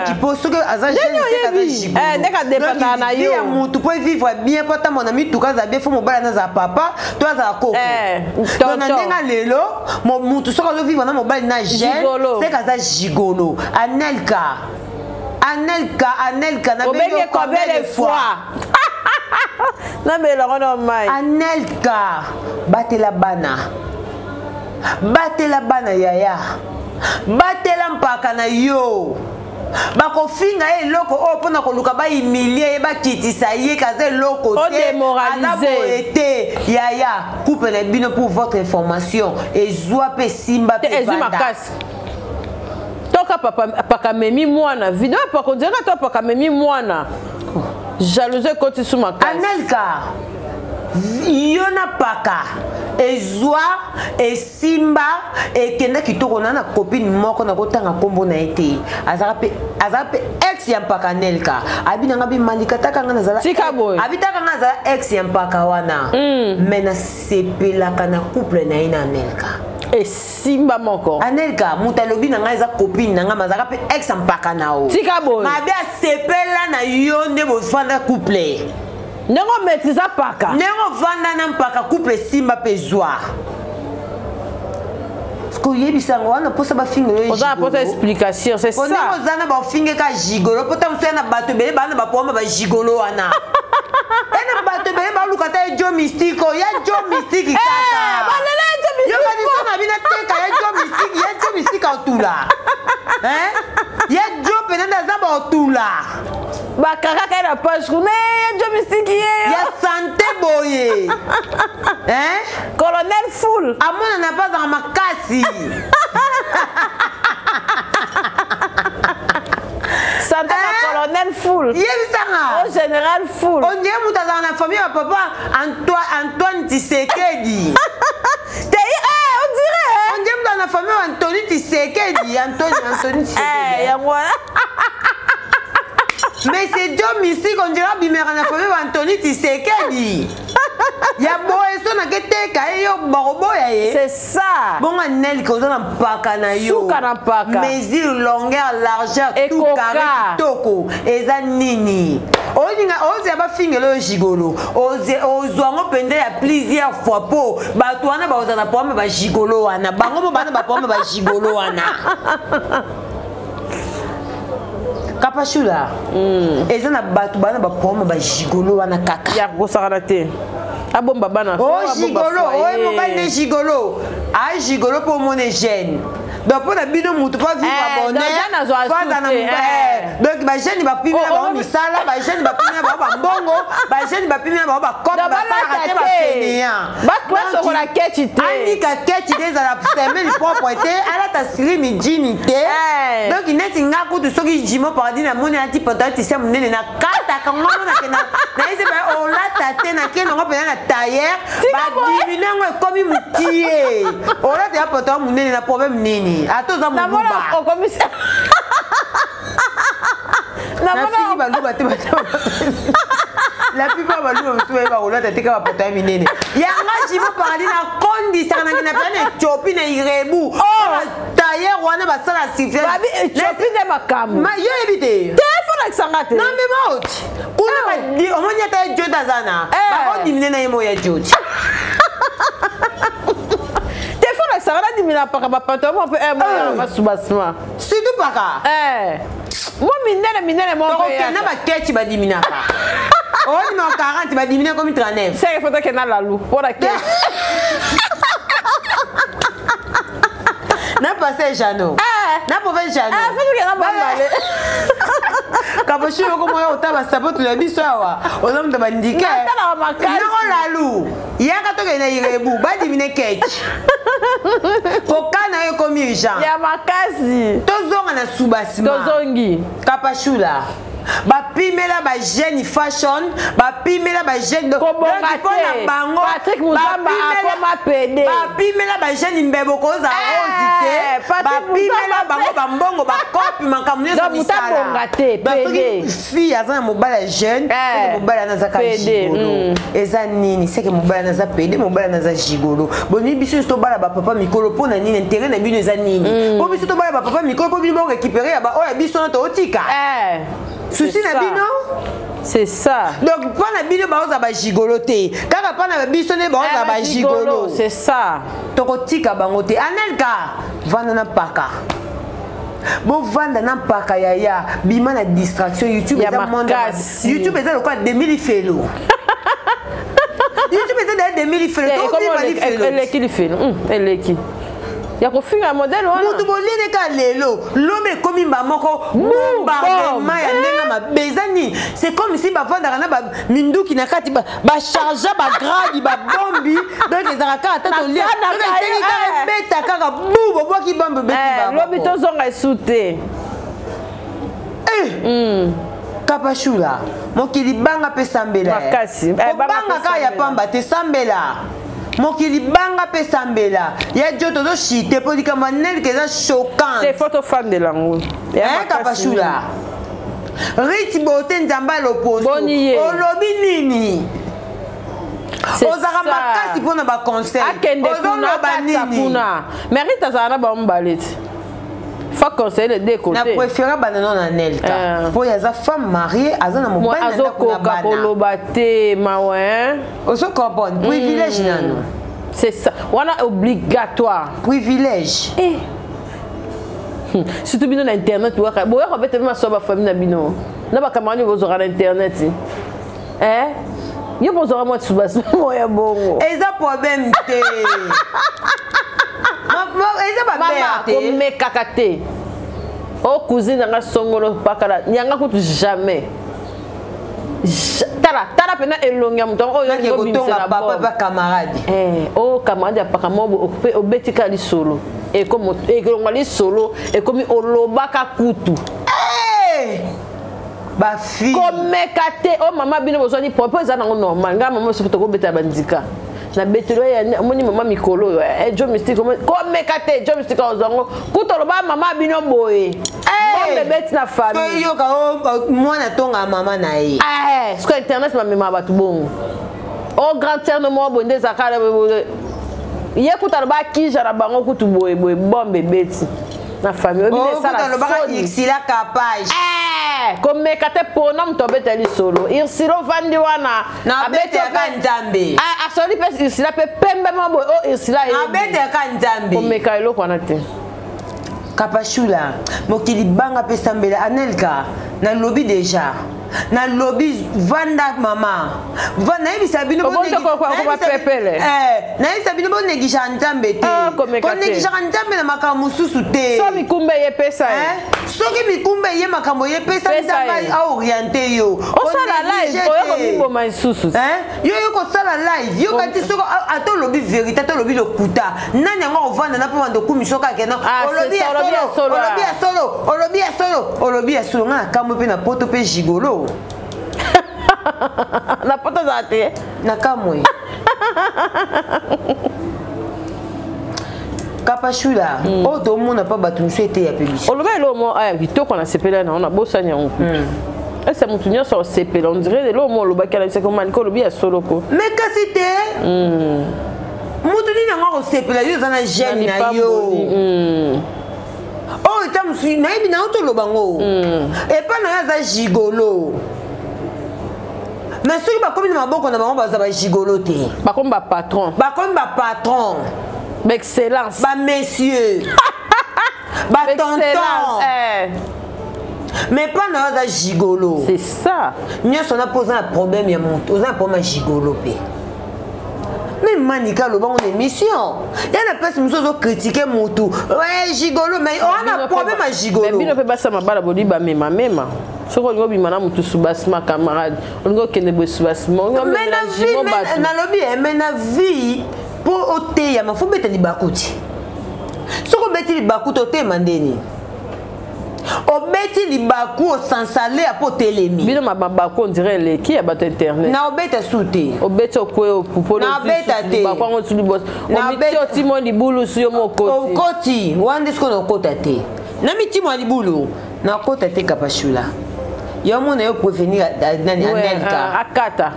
il faut que aza jeune c'est jigolo ndeka dépendre na yo ya muto po vivre bien po ta mon ami tuka za bien fo mobala na za papa to za koko donc na ndenga lelo mo muto so ko vivre na mobali na jeune c'est kaza jigolo Anelka na bengi combien de fois Na mela ngona mai. Anelka batela bana. Batela bana yaya. Batela mpaka na yo. Bakofinga eloko o pona koluka ba humilier ba kitisa ye kaze eloko te démoraliser yaya coupe na bino pour votre information ezwa pe simba pe banda toka papa memi mwana video pa ko dire to papa memi mwana jalousie koti sous ma case Anelka yona paka ezwa esimba ekenda kitoko na copine moko na kotanga kombo na ete azaka ex ya mpaka Anelka abinanga bi malika takanga na zala abitaka na zala ex ya mpaka wana mena sepelaka na couple na ina Anelka esimba moko Anelka mutalobi na nga eza copine na nga mazaka pe ex ya mpaka na o mabe sepela na yo nde bofanda couple Nengo metiza paka. Nengo vanda na mpaka couple simba pezwa. Sko yebisa ngwana posa ba finga yo. Oza posa explication, c'est ça. Nengo zana ba finga ka gigolo, pota msena bato bele bana ba poma ba gigolo wana. Ena bato bele ba lukata jo mystico, ya jo mystique kaka. Ba lele jo mystique. Yo ba ni sona bina teka ya jo mystique, ya jo mystique otula. Ya jo penanda za ba otula. Ba kaka ka na page ne jo mystique ya santé boye. Colonel Full. Amona na pas dans makasi. Santé Colonel Full. Yebisanga. Au général Full. On dirait muta dans la famille papa Antoine Tshisekedi. On dirait. On dirait dans la famille Anthony Tshisekedi. Anthony Tshisekedi. Ya moi. Mais c'est Dieu mystique, on dirait bimera na famille Anthony Tshisekedi. Ya boye so na keteka yo barobo ya ye. C'est ça. Bon Anel ko na mpaka na yo. Suka na mpaka. Mesure, longueur, largeur, tout carré toko. Eza nini? Olinga oze ba fingelo gigolo. Ozwa ngo pende ya plusieurs fois po. Ba twana ba oza na pome ba gigolo wana. Bango mo bana ba pome ba gigolo wana. Kapashula. Eza na batu bana ba poma ba gigolo wana kaka. Ya kosakana te. Abomba bana. Oh gigolo, oh mobile ne gigolo. Ah gigolo pour mon gêne. Donc pour la bino mutu pas vivre bonheur. Pas dans donc ba jeune ba pimela ba misala, ba jeune ba pimela ba bongo, ba jeune ba pimela ba comme ba raté ba fenia. Ba classe ko la ketite. Ani ka ketite za la semaine propreté, ala ta slim dignité. Donc ineti ngako to soki jimo paradis na moni anti potati se munene na kata ka ngolo na kena. Na ise ba o la tate na kena ngo pena na tailleur, ba divine ngo komi mukie. O la te apota munene na problème nini. Atoza mububa. O commissaire. Na fini baluba te la plupart baluba msuwe ba ola te ka pota minene. Yanga jimo paradis na kondi sana na pena chopi na irebu. Tailleur wana ba sala sifflet. Babi chopi de makamu. Ma yo ebite. Téléphone ak sangate. Non mais mauti. Kuna ba di omonya ta joda zana. Ba ko dimine na yemo ya jodi. Téléphone ak sangate dimina paka ba pantalon pe mo ba subasma. Surtout paka. Moi minene mo pe. Ok na ba kechi ba diminaka. Oh ni mo 40 ba dimina comme 39. C'est il faut que na la lou pour la kechi. Na passé Jano. Na pauvre Jano. Ah, faut que na bambale. Kaboshi yoko moyo otaba sapotu na biso awa. Oza mto bandike. Na makasi. Na lalu. Yaka toke na irebu ba dimine kechi. Kokana yo komi urgent. Ya makasi. Tozonga na subasima. Tozongi. Kapashula. Ba pimela ba jeune fashion, ba pimela ba jeune de bango. Patrick Muzamba akoma pede. Ba pimela ba jeune mbebo koza rosité. Ba pimela bango ba mbongo ba kopi makamune so misala. Pede. Fille azana mobala jeune, c'est mobala na zaka gigolo. Eza nini, c'est que mobala na za pede, mobala na za gigolo. Boni biso to bala ba papa mikolo pona nini intérêt na bino eza nini. Po biso to bala ba papa mikolo po bino récupérer ba oya biso na to otika. Souci na bino. C'est ça. Donc pas na bino ba oza ba gigolo te. Kaka pas na biso ne ba oza ba gigolo. C'est ça. Tokotika bango te. Anelka vanda na paka. Bon vanda na paka yaya bima na distraction YouTube eza monde. YouTube eza lokwa 2000 felo. YouTube c'est des demi fait elle est qui le fait elle est qui ya ko finga modèle wana mutu bolene ka lelo lobe komi mbamoko bombardement ya ndenga mabezani c'est comme si bavandaka na ba minduki na kati ba charge ba grade ba bombi donc ezaka ka tato lia beta kaka bubo boki bombe beti ba lobi to zonga esute Kapashula mokili banga pe sambela makasi banga ka ya pamba te sambela mokili banga pe sambela ya joto zo chite po dikama nel ke za choquant c'est photo fan de lango Kapashula Riti bote nzamba l'opposé olobi nini ozaka makasi pona ba concert ozona ba nini mais Rita zana ba mbaleti faut conseiller les deux côtés. Na préféré banana na Nelka. Pour les femmes mariées, azana mo bana na ko kolobate mawe. Oso comprendre privilège nano. C'est ça. Wana obligatoire. Privilège. Surtout bino na internet waka. Boya ko bete ma soba famille na bino. Na ba kamani bozo na internet. Yo bozo mo tsubas moya bongo. Eza problème te. Maman, kakate. Oh, cousine, nga songolo pakala. Nyanga kutu jamais. Tala pena elonga muto. Oh, yo kotonga papa camarade. Oh, camarade apparemment occupé obetika li solo. Et comme li solo et comme olobaka kutu. Ba fille. Comme kate. Oh, maman bino bozoni propose na normal. Nga maman se kutoko beta bandika. Na betelo ya moni mama mikolo jo mystique comme kate jo mystique ozango kutolo ba mama bino boye bombe beti na famille yo ka mwana tonga mama na ye sko internet ma mema batu bongo o grand terme mo bonde zakala ye kutalo ba kijara bango kutu boye bombe beti na famille obine sala kutalo ba xila capage comme kate pona mtobeta li solo irsilo vandi wana na beta ka nzambe asoli pesi irsila pe pembe mabo o irsila na beta ka nzambe comme kailo kwana te Kapashula mokili banga pe sambela Anelka na lobby déjà na lobby vanda mama vanda ebisa bino bon na ebisa bino bon negisha nzambe te kon negisha nzambe na makambo mususu te so mikumbe ye pesa soki mikumbe ye makambo ye pesa nzambe a orienté yo osala live oyo komiboma isusu yo ko sala live yo kati soko ato lobby vérité to lobby lokuta nani ngo ovanda na pamba ndo kumisoka keno olobi ya solo nga kamwe pe na poto pe gigolo na poto zate na kamwe Kapashula oto mona pa batu nsete ya publicité oloba lo mo aya kitoko na sepela na ona bosanya nku ese mutu nyonso osepela on dirait lo mo loba kala se komani ko lobi ya solo ko mais kasi te mutu ni nga osepela yo zana jeune na yo oh tamusi na ibi na oto lobango et pas na za gigolo mais soki bakomi na maboko na bango baza ba gigolo te bakomi ba patron ba excellence ba messieurs ba tonton mais pas na za gigolo c'est ça nyonso na poser un problème ya monto oza un problème gigolo pe même manika lo bango émission il y a la place muso critiquer mutu ouais gigolo mais on a problème à gigolo mais bino pe basa mabala bodi ba mema soko ngo bimana mutu subasma camarade ngo kende bo subasma ngo ménagement ba na lobi mais na vie pour ote ya mafu beta libakuti soko beti libakuti ote mandeni obeti libaku osansale apo telemi bino mabaku on dirait les qui a bat internet na obeta sute obeti okwe popolo na beta te ba kwango tuli boss omiti otimo libulu suyo mokoti okoti wande sko na kota te na mitimo libulu na kota te Kapashula yo mona yo prévenir nani Anelka akata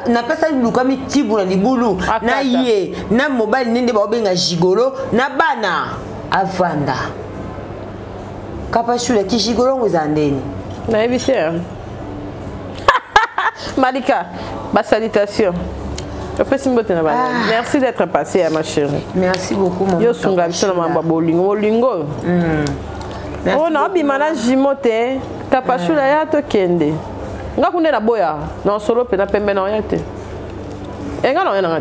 na pesa luka mitibu na libulu na ye na mobile nende ba obenga gigolo na bana avanda Kapashula ki gigolo nguzandeni na éviter Malika ba salutation. Merci d'être passé ma chérie. Merci beaucoup mon yo sunga bisona mamba bolingo oh na bimana jimote Kapashula ya to kende nga kunde na boya na solo pe na pembe na yate Et quand on est dans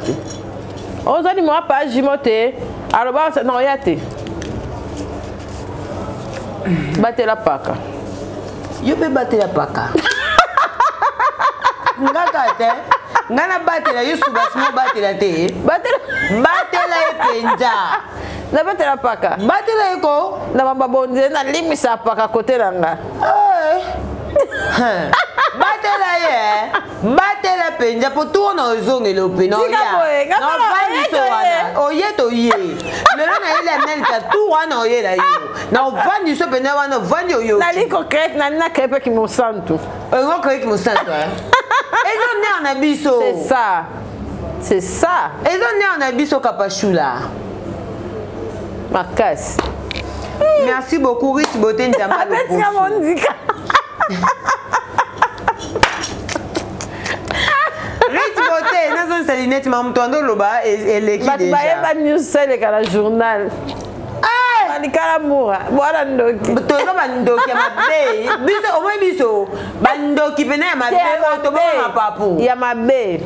on a dit moi pas jimoté. Alors bah non yate. Batte la paka. Yo peux battre la paka. Ngakate. Ngana batte la yo subasimo batte la te. Batte la epenja. Na batte la paka. Batte la eko. Na mababonze na limisa paka côté langa. Batela ye batela penja po tourna ozonge le pena ya na vani so wana oye to ye lelo na ile America tout wana oye la yo na vani so pena wana vani oyo na liko krek na krepe ki monsanto ngo krek ki monsanto ezo ne na biso c'est ça ezo ne na biso kapashula Marcas merci beaucoup Rich Beauté Njamba le Rich Beauté, nous sommes salinés, tu m'as montré le bas et l'équipe déjà. Tu vas news c'est le journal. Ah, ni kalamoura. Voilà ndoki. Tu vas bandoki ma bé. Biso, au moins biso. Bandoki venait ma bé, autobo ma papou. Ya ma bé.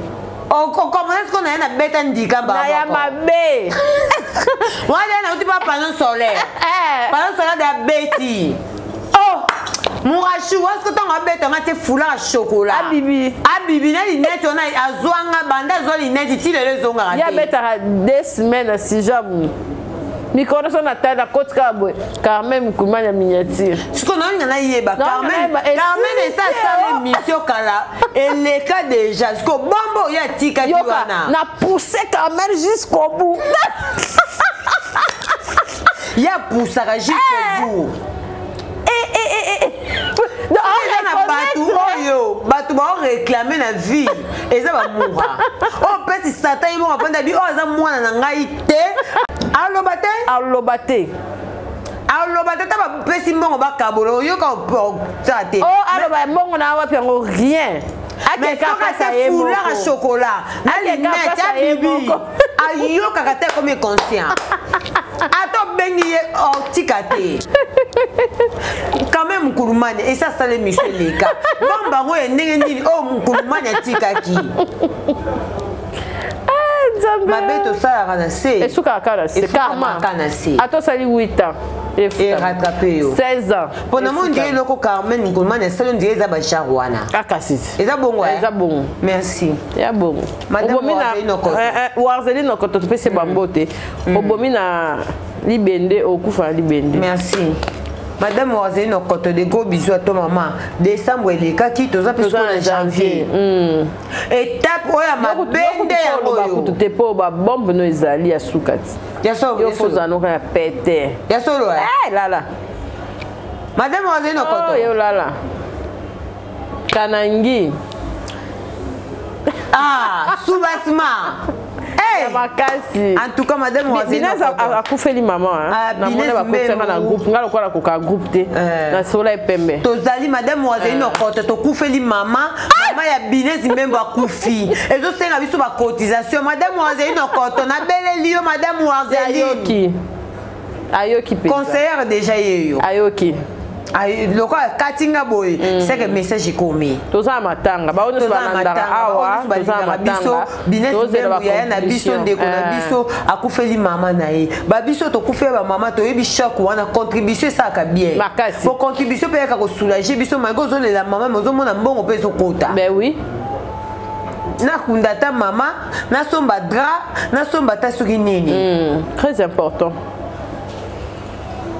Comment est-ce qu'on a un bête handicap? Ya ma bé. Moi, j'ai un petit peu panneau solaire. Panneau solaire de la bêtise. Oh! Mourachou, est-ce que tu as bête un foulard à chocolat? Abibi, na linette, on a azouanga, banda zo linette, ti le zonga. Il y a bête 2 semaines si jamais. Micro son attaque la côte Carboy, Carmen Koumania miniature. Ce qu'on a yeba, Carmen et ça, ça l'émission Kala, et les cas déjà, parce que Bambo y a tika Diwana. N'a poussé Carmen jusqu'au bout. Il y a poussé jusqu'au bout. Batu ba réclamer la vie et ça va mourir. Oh petit satan ils vont prendre bi oh ça moi na ngai te. Allo baté ta ba pesi mbongo ba kabolo yo ka ça te. Oh allo ba mbongo na wa pengo rien. Mais quand ça foulard à chocolat, allez net bibi. Ayo kakate comme conscient. Ato bengi tikate. Quand même Moukoulumane et ça ça les Michel Leka. Bamba ngo ndenge oh Moukoulumane tikaki. Ma bête ça a ranassé. Et sous kakala c'est karma. Ato sali 8 ans. Et rattrapé 16 ans. Pendant mon dieu loko Carmen Moukoulumane salon dieu za bacharouana. Akasis. Et ça bon ouais. Ça bon. Merci. Ya bon. Madame Warzeli no koto pese bambote. Obomina libende okufa libende. Merci. Madame Warzeli no koto de gros bisous à ton maman. Décembre les kaki toza parce qu'on janvier. Étape oya ma bende ya oyo. Tout po ba bombe no ezali asukati. Ya so yo foza no ka péter. Ya solo eh lala. Madame Warzeli no koto. Yo lala. Kanangi. Ah, Soubasma. Hey! En tout cas, madame Warzeli Binez a koufeli maman hein. Na mona ba kotsema na groupe ngalo kwa ko groupe te. Na sola epembe. Tozali madame Warzeli no kote to koufeli maman, maman ya Binez même ba koufi. Ezo senga biso ba cotisation madame Warzeli no kote na beleli yo madame Warzeli. Ayoki pe. Conseillère déjà yeyo. Ayoki. Le quoi katinga boy c'est que message commis toza matanga ba ono banandaka awa toza matanga Binez ya na biso ndeko na biso akufeli mama na ye ba biso to kufela ba mama to yebi choc wana contribution ça ka bien pour contribution pe ka ko soulager biso mago zo la mama mozo mona mbongo pe zo kota ben oui na kundata mama na somba dra na somba ta soki nini très important.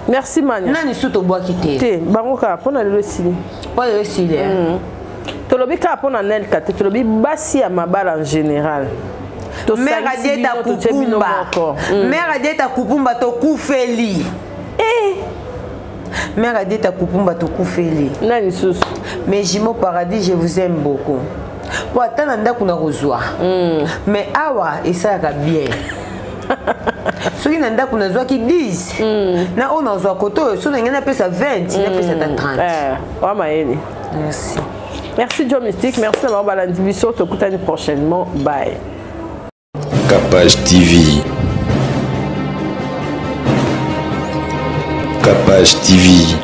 Merci Mania. Nani suto bois quitter. Té, bangoka pona le sili. Pas le sili. Tolobi ka pona nel kate, tolobi basi à mabala en général. Mère a dit ta kupumba. Mère a dit ta kupumba to kufeli. Mère a dit ta kupumba to kufeli. Nani sous. Mais Jimo Paradis, je vous aime beaucoup. Pour attendre nda kuna rozwa. Mais awa et ça va bien. Soki nanda kuna zwa ki 10 na on zwa koto so ngena pesa 20 na pesa 30 wa maeli. Merci. Merci Joe Mystique, merci d'avoir balanci biso to kutani prochainement. Bye. Capage TV. Capage TV.